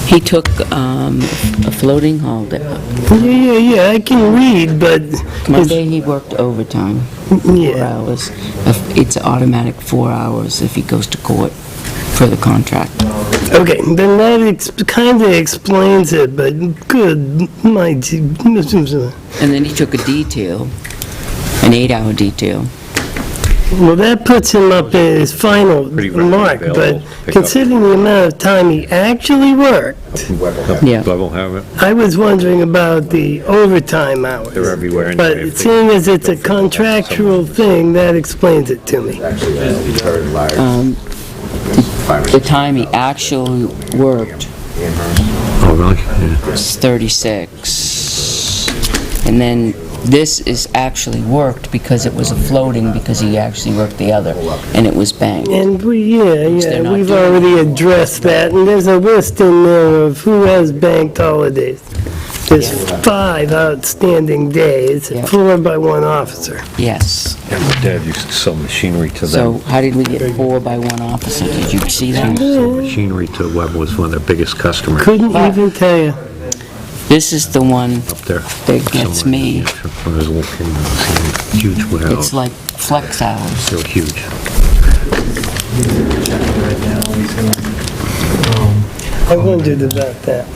He took a floating holiday. Yeah, I can read, but... Monday, he worked overtime, 4 Yeah. hours. It's automatic 4 hours if he goes to court for the contract. Okay, then that kind of explains it, but good, my... And then he took a detail, an 8-hour detail. Well, that puts him up in his final Pretty readily mark, available. but Pick up. considering the amount of time he actually worked, Yeah. Level have it. I was wondering about the overtime hours. They're everywhere But anyway. If they- seeing as it's a contractual thing, that explains it to me. Actually, the third large. The time he actually worked Oh, really? Yeah. was 36. And then this is actually worked because it was a floating, because he actually worked the other, and it was banked. And they're yeah, not we've doing already addressed that, and there's a list in there of who has banked holidays. There's 5 outstanding days, Yeah. 4 by 1 officer. Yes. Yeah, my dad used to sell machinery to So them. how did we get 4 by 1 officer? Did you see that? So machinery to Webb was one of their biggest customers Couldn't even tell you. This is the one up there. that gets Somewhere in me. New Hampshire. When I was a little kid, I was seeing huge warehouse. It's like flex hours. They're huge. I wondered about that.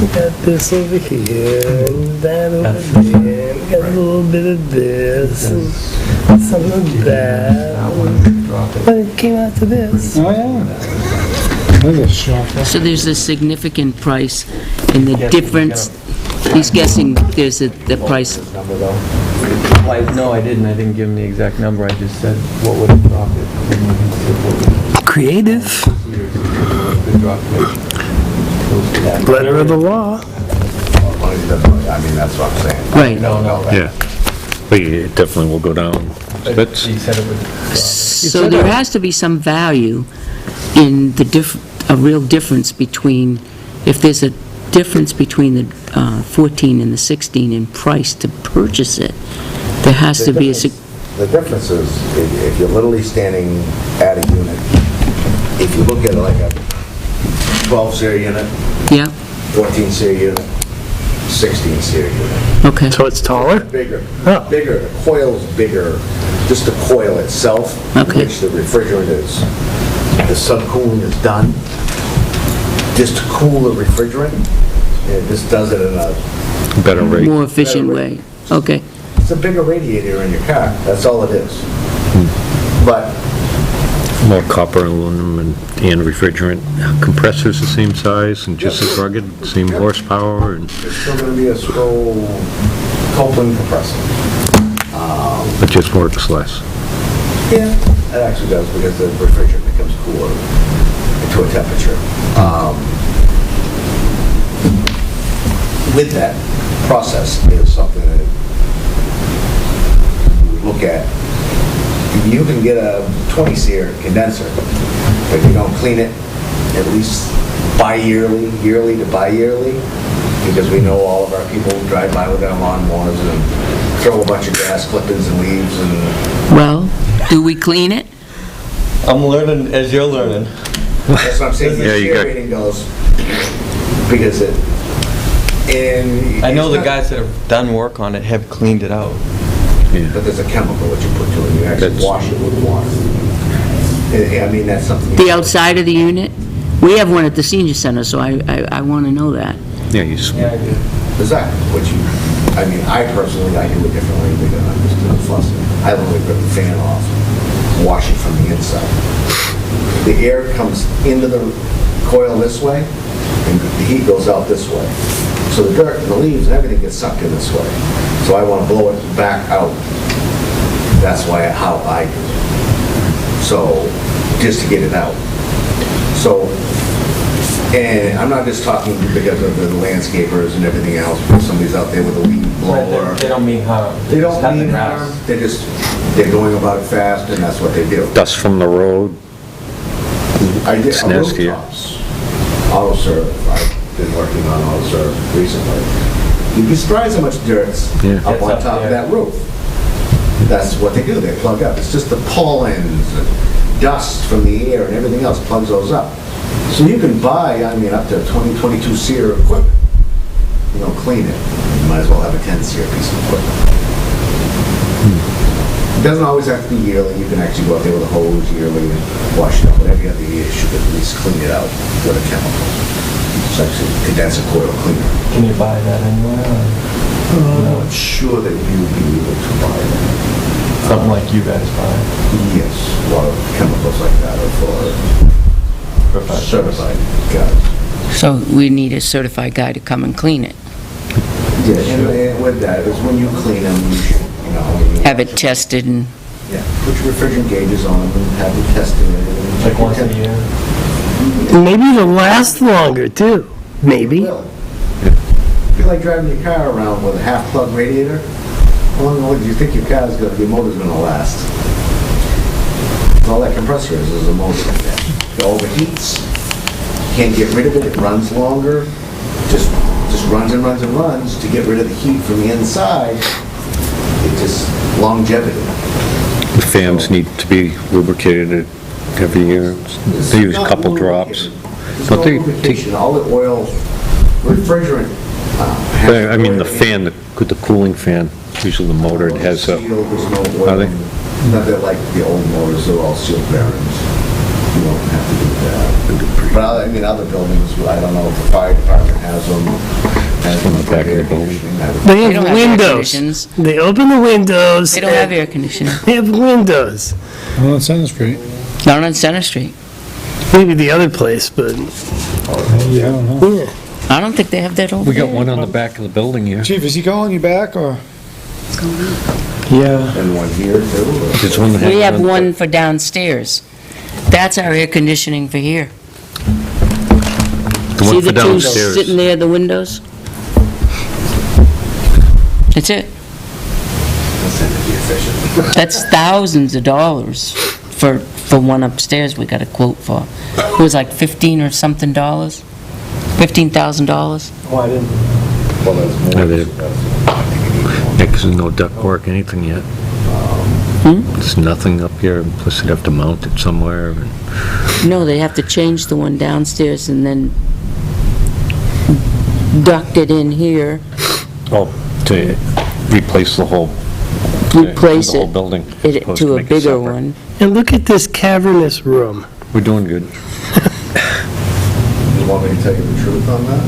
We got this over here, and that over there, we got a little bit of this, and some of that. But it came out to this. Oh, yeah. That's a shocker. So there's a significant price in the difference. He's guessing there's the price. No, I didn't. I didn't give him the exact number. I just said, what would it drop it? Creative. Letter of the law. I mean, that's what I'm saying. Right. No. Yeah. But it definitely will go down. That's, He said it would. So there has to be some value in a real difference between, if there's a difference between the 14 and the 16 in price to purchase it, there has to be the difference is, if you're literally standing at a unit, if you look at it like a 12-seer unit, Yeah, 14-seer unit, 16-seer unit, okay. So it's taller? bigger, Oh. bigger, the coil's bigger, just the coil itself, Okay. which the refrigerant is, the subcooling is done, just to cool the refrigerant, it just does it in a, Better rate. More efficient way. Okay. it's a bigger radiator in your car, that's all it is. But More copper, aluminum, and refrigerant. Compressors the same size and just as rugged, same horsepower, and it's still gonna be a slow Copeland compressor. it just works less. Yeah, it actually does, because the refrigerant becomes cooler to a temperature. With that process is something that we look at. You can get a 20-seer condenser, but you don't clean it at least bi-yearly, yearly to bi-yearly, because we know all of our people drive by with their lawnmowers and throw a bunch of grass clippings and leaves and Well, do we clean it? I'm learning as you're learning. that's what I'm saying, the Yeah, you shear got- rating goes, because it, and... I know it's the not- guys that have done work on it have cleaned it out. But there's a chemical that you put to it, you actually That's- wash it with water. I mean, that's something... The outside of the unit? We have one at the senior center, so I want to know that. Yeah, you, I do. Exactly, which you, I mean, I personally, I do it differently, because I'm just not fussing. I literally rip the fan off, wash it from the inside. The air comes into the coil this way, and the heat goes out this way. So the dirt and the leaves and everything gets sucked in this way. So I want to blow it back out. That's how I do it. So, just to get it out. So, and I'm not just talking because of the landscapers and everything else, because somebody's out there with a weed blower. They don't mean harm. They don't Cut the mean grass. harm, they're going about it fast, and that's what they do. dust from the road. I did It's nastier. rooftops, auto serve, I've been working on auto serve recently. You'd be surprised how much dirt's Yeah. up It's on up top of there. that roof. That's what they do, they plug up. It's just the pollens and dust from the air and everything else plugs those up. So you can buy, I mean, up to 20, 22 SEER equipment. You don't clean it, you might as well have a 10 SEER piece of equipment. It doesn't always have to be yearly, you can actually go out there with a hose yearly and wash it out, but every other year you should at least clean it out with a chemical. It's actually a condenser coil cleaner. Can you buy that anywhere? Or I'm sure that you'd be able to buy that. something like you guys buy? Yes, a lot of chemicals like that are for Professionals. certified guys. So we need a certified guy to come and clean it. Yeah, and with that, is when you clean them, you should, you know... you Have it should- tested and, Yeah, put your refrigerant gauges on them and have them tested. and Like check your once a temp- year? Maybe it'll last longer, too. Maybe. Will. It'd be like driving your car around with a half-plug radiator. How long do you think your motor's gonna last? All that compressor is a motor like that. It overheats, can't get rid of it, it runs longer, just runs and runs and runs to get rid of the heat from the inside. It just, longevity. The fans need to be lubricated every year. They use a couple drops. There's Don't no they lubrication, all the oil, refrigerant. I mean, the fan, the cooling fan, usually the motor, it has a, Sealed, there's no oil. Are they? Not that like the old motors, they're all sealed bearings. You don't have to do that. But I mean, other buildings, I don't know if the fire department has them. On the back of the building. They They don't have have air windows. conditions. They open the windows. They don't have and air conditioning. They have windows. Well, on Center Street. Not on Center Street. Maybe the other place, but Yeah, I don't know. yeah. I don't think they have that over we got there. one on the back of the building here. Chief, is he calling you back, or? Yeah. And one here too. or- There's one We hanging have on- one for downstairs. That's our air conditioning for here. The one See for the two downstairs. sitting there, the windows? That's it. That's energy efficient. That's thousands of dollars for one upstairs we got a quote for. It was like 15 or something dollars? $15,000? Oh, I didn't. Well, that's more. Yeah, they- That's- I think you need more. Yeah, 'cause there's no duct work, anything yet. There's nothing up here, plus they'd have to mount it somewhere. No, they have to change the one downstairs and then duct it in here, Oh, to replace the whole, replace the whole it building. as it opposed to a make it bigger separate. one. And look at this cavernous room. We're doing good. You want me to tell you the truth on that?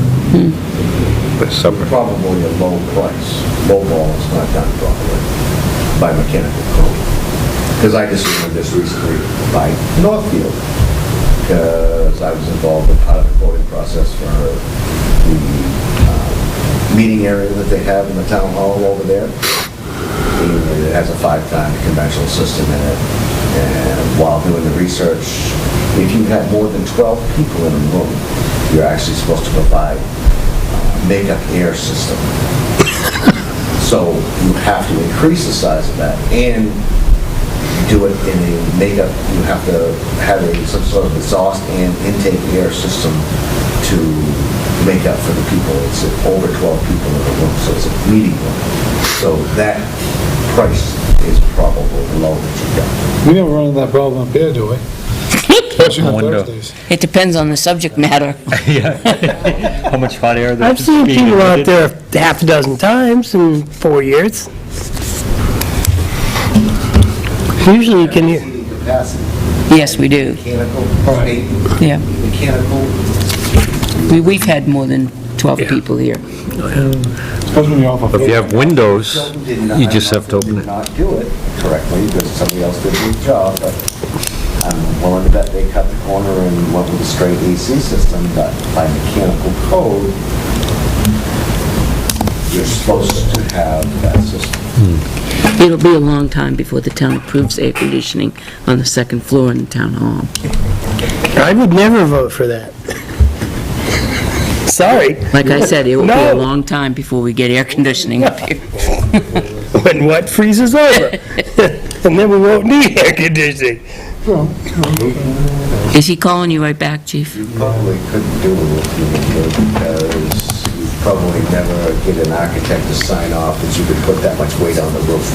But separate. Probably a low price. Low ball is not done properly by mechanical code. Because I just learned this recently by Northfield, because I was involved in part of the quoting process for the meeting area that they have in the town hall over there. And it has a 5-time conventional system in it. And while doing the research, if you have more than 12 people in a room, you're actually supposed to provide makeup air system. So you have to increase the size of that and do it in a makeup. You have to have some sort of exhaust and intake air system to make up for the people. It's over 12 people in a room, so it's a meeting room. So that price is probably low that you got. We never run into that problem up here, do we? Especially on Window. Thursdays. It depends on the subject matter. How much hot air there's I've seen being people out emitted? there half a dozen times in 4 years. Usually you can hear. Seating capacity, Yes, we do. mechanical, Right. Yeah. mechanical. We've had more than 12 people here. Especially when you're off a If you have windows, Tilton did not- you just have to open Did it. not do it correctly because somebody else did the job, but I'm willing to bet they cut the corner and went with a straight AC system, but by mechanical code, you're supposed to have that system. It'll be a long time before the town approves air conditioning on the second floor in the town hall. I would never vote for that. Sorry. Like I said, it will be a No. long time before we get air conditioning up here. When what freezes over. And then we won't need air conditioning. Is he calling you right back, chief? You probably couldn't do it if you would because you'd probably never get an architect to sign off that you could put that much weight on the roof.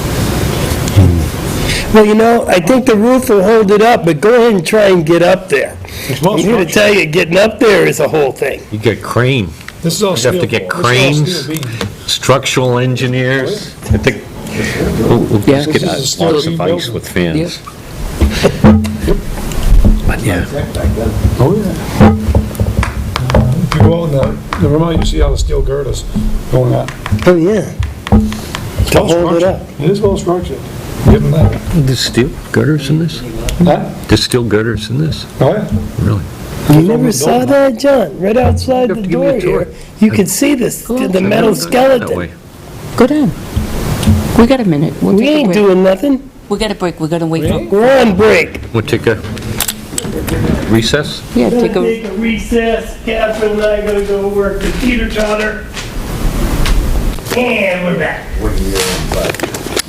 Well, you know, I think the roof will hold it up, but go ahead and try and get up there. It's well I'm here to structured. tell you, getting up there is a whole thing. You get crane, This is all You'd have to steel get ball. This is all cranes. steel beam. structural engineers. I think we'll Yeah. just get This is a lots steel of beam ice building. with fans. But yeah, Back then. Oh, yeah. If you go out in the Vermont, you see all the steel girders going up. Oh, yeah. It's well hold it structured. up. It is well structured. Give them that. there's steel girders in this? Huh? There's steel girders in this? Oh, yeah. Really? You never saw that, John? Right outside You have the to give me door a tour. here. You could see this, Go on. the metal That skeleton. way. Go down. We got a minute. We'll We take a ain't break. doing nothing. We got a break. We're gonna wait for... We're on break. We'll take a recess? Yeah, Gonna take a... take a recess. Catherine and I gonna go work the teeter-totter. And we're back.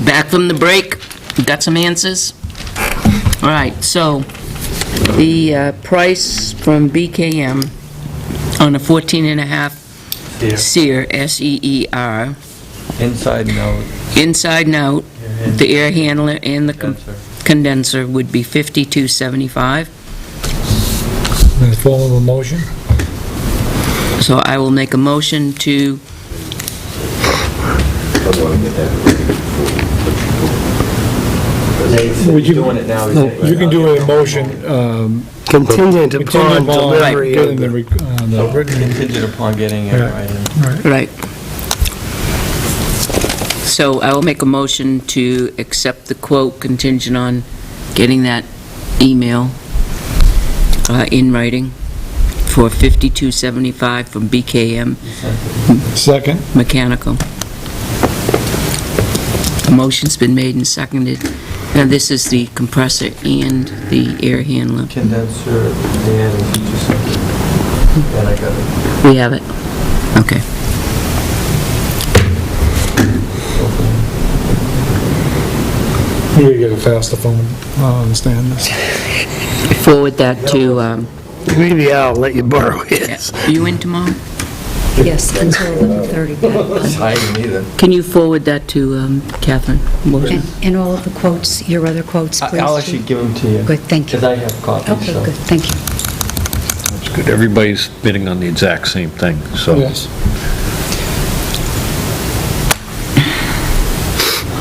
Back from the break, we got some answers. All right, so the price from BKM on a 14 and a half SEER, S-E-E-R, Inside note, inside and out, the air handler and the condenser. condenser would be $52.75. In the form of a motion. So I will make a motion to, Don't want to get that ready. Would you- Doing it now. You can do a motion, Contingent upon contingent upon delivery of getting the written. Contingent upon getting it Yeah. right. right. So I will make a motion to accept the quote contingent on getting that email in writing for $52.75 from BKM Second. Mechanical. A motion's been made and seconded. Now, this is the compressor and the air handler. Condenser and feature set. And I got it. We have it? Okay. You gotta get a faster phone. I don't understand this. Forward that to, Maybe I'll let you borrow his. are you in tomorrow? Yes, until 11:30. It's hiding either. Can you forward that to Catherine? And all of the quotes, your other quotes, please? I'll actually give them to you. Good, thank you. Because I have copies, Okay, so. good, thank you. It's good, everybody's bidding on the exact same thing, so. Yes.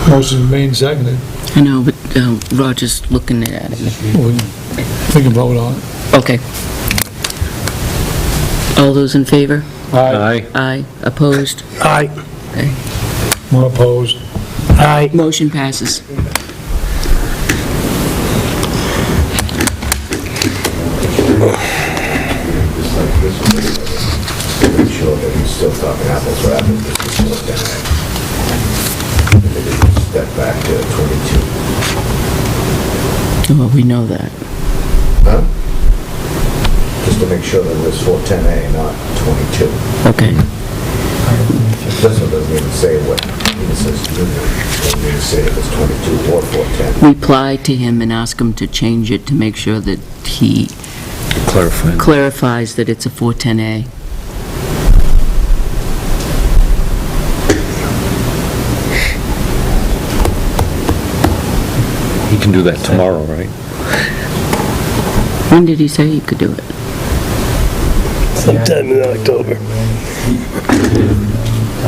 Motion made and seconded. I know, but Roger's looking at it. We can vote on it. Okay. All those in favor? Aye. Aye. Opposed? Aye. More opposed. Aye. Motion passes. Make sure that he's still talking apples for apples, this is still 10A. And then it step back to 22. Well, we know that. Huh? Just to make sure that it was 410A, not 22. Okay. This one doesn't even say what, it says union, it doesn't even say if it's 22 or 410. Reply to him and ask him to change it to make sure that he Clarifying. clarifies that it's a 410A. He can do that tomorrow, right? When did he say he could do it? Sometime in October. Tell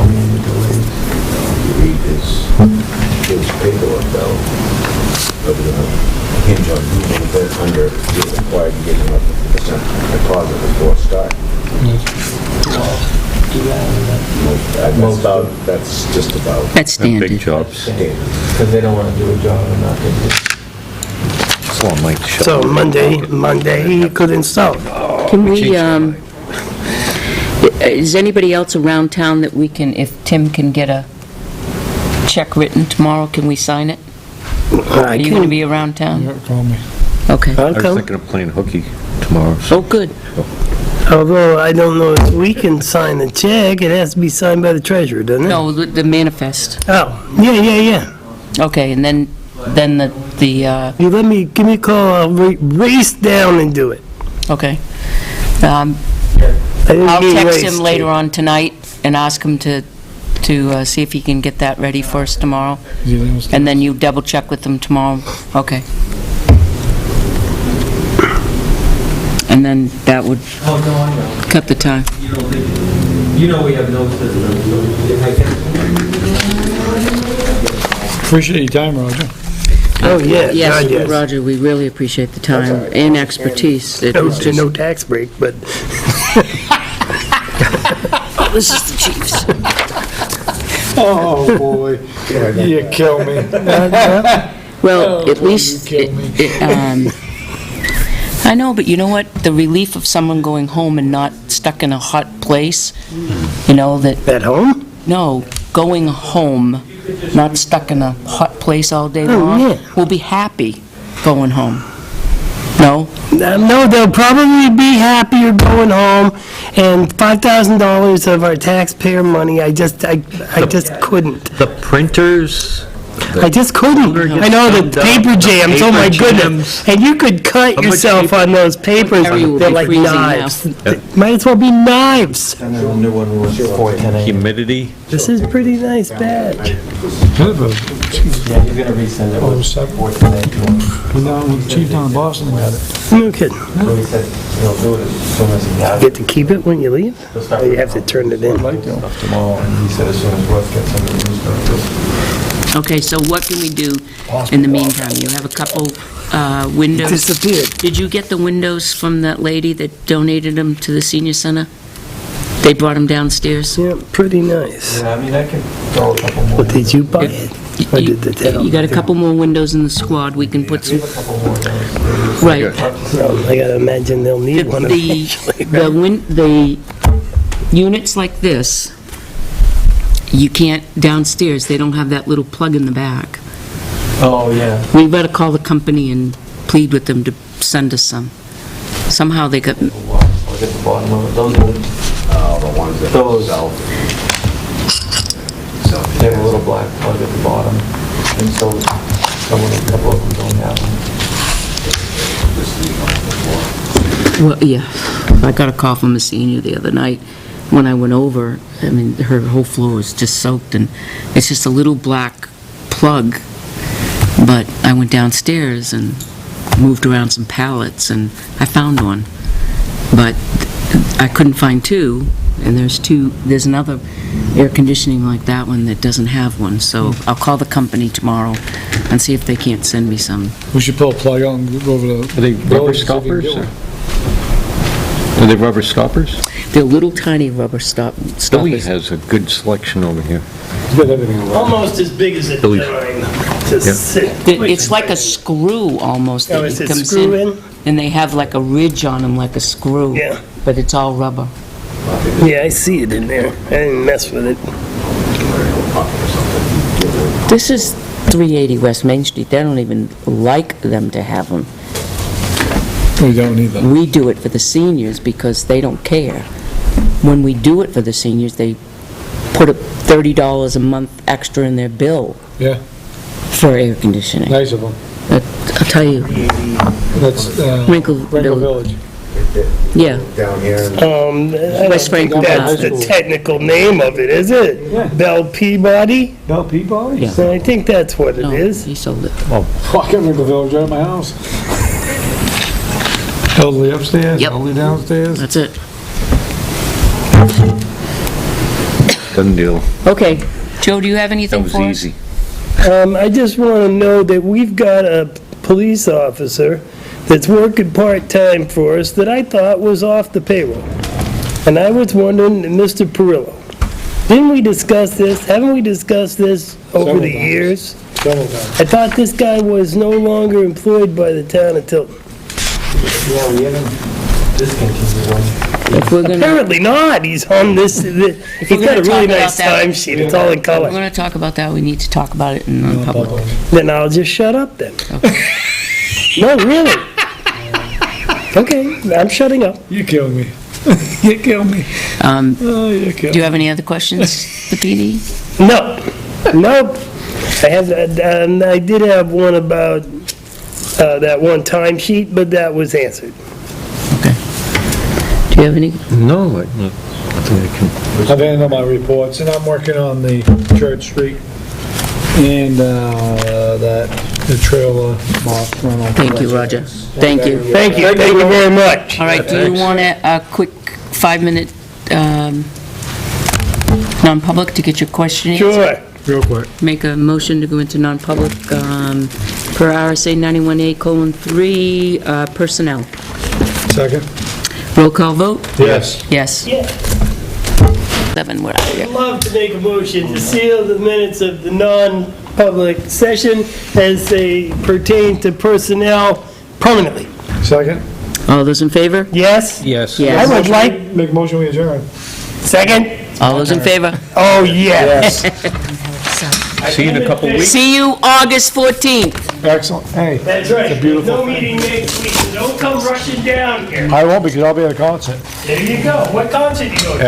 me any delays. You read his paperwork though, but hinge on moving it under, you're required to give him a 50% deposit before start. That's just about That's And big standard. jobs. standard. Because they don't want to do a job and not get it. So I might shut So it. Monday, he could install. Can we, is anybody else around town that we can, if Tim can get a check written tomorrow, can we sign it? Are I you going to can, be around town? Yeah, call me. Okay. I I'll was come. thinking of playing hooky tomorrow. So Oh, good. Although I don't know if we can sign the check, it has to be signed by the treasurer, doesn't it? No, the manifest. Oh, yeah. Okay, and then the, You give me a call, I'll race down and do it. okay. I didn't I'll mean text race him later to. on tonight and ask him to see if he can get that ready for us tomorrow. And then you double check with him tomorrow? Okay. And then that would Oh, no, I know. cut the time. You don't think, you know we have no system, so if I can. Appreciate your time, Roger. Oh, yeah, God, Yes, yes. Roger, we really appreciate the time and expertise. It No, was just, no tax break, but this is the Chiefs. Oh, boy. You kill me. Well, at boy, least, you killed me. I know, but you know what? The relief of someone going home and not stuck in a hot place, you know, that, at home? no, going home, not stuck in a hot place all day Oh, long, yeah. will be happy going home. No? No, they'll probably be happier going home, and $5,000 of our taxpayer money, I just couldn't. The printers, I just couldn't. I know the gets paper dumped, jams, oh my paper goodness. And you could cut much yourself paper- on those papers, Harry will they're be like freezing now. knives. They might as well be knives. And then the new one was 410A. humidity, This is a pretty nice badge. Yeah, he's gonna resend it with 07. 410A. When the chief down in Boston got it. No kidding. So he said he'll do it as soon as he has You it. get to keep it when you leave? He'll start Or you have to turn it in? stuff tomorrow, and he said as soon as Russ gets some of the new stuff. Okay, so what can we do in the meantime? You have a couple windows. Disappeared. Did you get the windows from that lady that donated them to the senior center? They brought them downstairs? Yeah, pretty nice. Yeah, I mean, I could throw a couple more. Well, did you buy it? Or did the town? You got a couple more windows in the squad, we can put some, A couple more. right. Well, I gotta imagine they'll need one eventually. The units like this, you can't, downstairs, they don't have that little plug in the back. Oh, yeah. We better call the company and plead with them to send us some. Somehow they got, Look at the bottom of it, those are, The ones that Those. sell. they have a little black plug at the bottom, and so some of them, a couple of them don't have them. well, yeah, I got a call from a senior the other night, when I went over, I mean, her whole floor was just soaked, and it's just a little black plug. But I went downstairs and moved around some pallets, and I found one. But I couldn't find two, and there's another air conditioning like that one that doesn't have one, so I'll call the company tomorrow and see if they can't send me some. We should pull a plug out and go over to... Are they rubber stoppers? Are they rubber stoppers? They're little tiny rubber stoppers. Billy has a good selection over here. He's got everything around. Almost as big as a Billy. dime. to sit. It's like a screw almost. Oh, that is it comes screw in? And they have like a ridge on them like a screw. Yeah. But it's all rubber. Yeah, I see it in there. I didn't mess with it. This is 380 West Main Street. They don't even like them to have them. We don't need them. We do it for the seniors because they don't care. When we do it for the seniors, they put up $30 a month extra in their bill Yeah, for air conditioning. nice of them. I'll tell you, That's Wrinkle Wrinkle Village. Village. Yeah. Down here. I don't West think Franklin that's High the School. technical name of it, is it? Yeah. Bell Peabody? Bell Peabody? Yeah. So I think that's what it No, is. he sold it. Oh, I got Wrinkle Village right at my house. Elderly upstairs, Yep. elderly downstairs. That's it. Done deal. Okay. Joe, do you have That anything was for us? easy. I just want to know that we've got a police officer that's working part-time for us that I thought was off the payroll. And I was wondering, Mr. Perillo, didn't we discuss this? Haven't we discussed this over Several the times. years? Several times. I thought this guy was no longer employed by the town of Tilton. Yeah, we haven't discontinued one. If we're gonna, Apparently not, he's on this, he's we're got a gonna really talk about nice that- time sheet, it's all in we're color. gonna talk about that, we need to talk about it in non-public. Then I'll just shut up then. No, really. Okay, I'm shutting up. You killed me. You killed me. Oh, you killed Do me. you have any other questions for PD? No, nope. I did have one about that one time sheet, but that was answered. Okay. Do you have any? No, I think I can. I've handled my reports, and I'm working on the Church Street and the trailer mark rental. Thank you, Roger. Thank you. Thank you very much. All right, do you want a quick 5-minute non-public to get your question answered? Sure. Real quick. Make a motion to go into non-public per RSA 91A:3, personnel. Second? Roll call vote? Yes. Yes. Yeah. 7, we're out of here. I'd love to make a motion to seal the minutes of the non-public session as they pertain to personnel permanently. Second? All those in favor? Yes? Yes. Yes. I would like, Make a motion, we adjourn. second? All those in favor? Oh, yes. See you in a couple weeks. See you August 14th. Excellent. Hey. That's right. It's a beautiful No thing. meeting next week, so don't come rushing down here. I won't because I'll be at a concert. There you go. What concert you go to?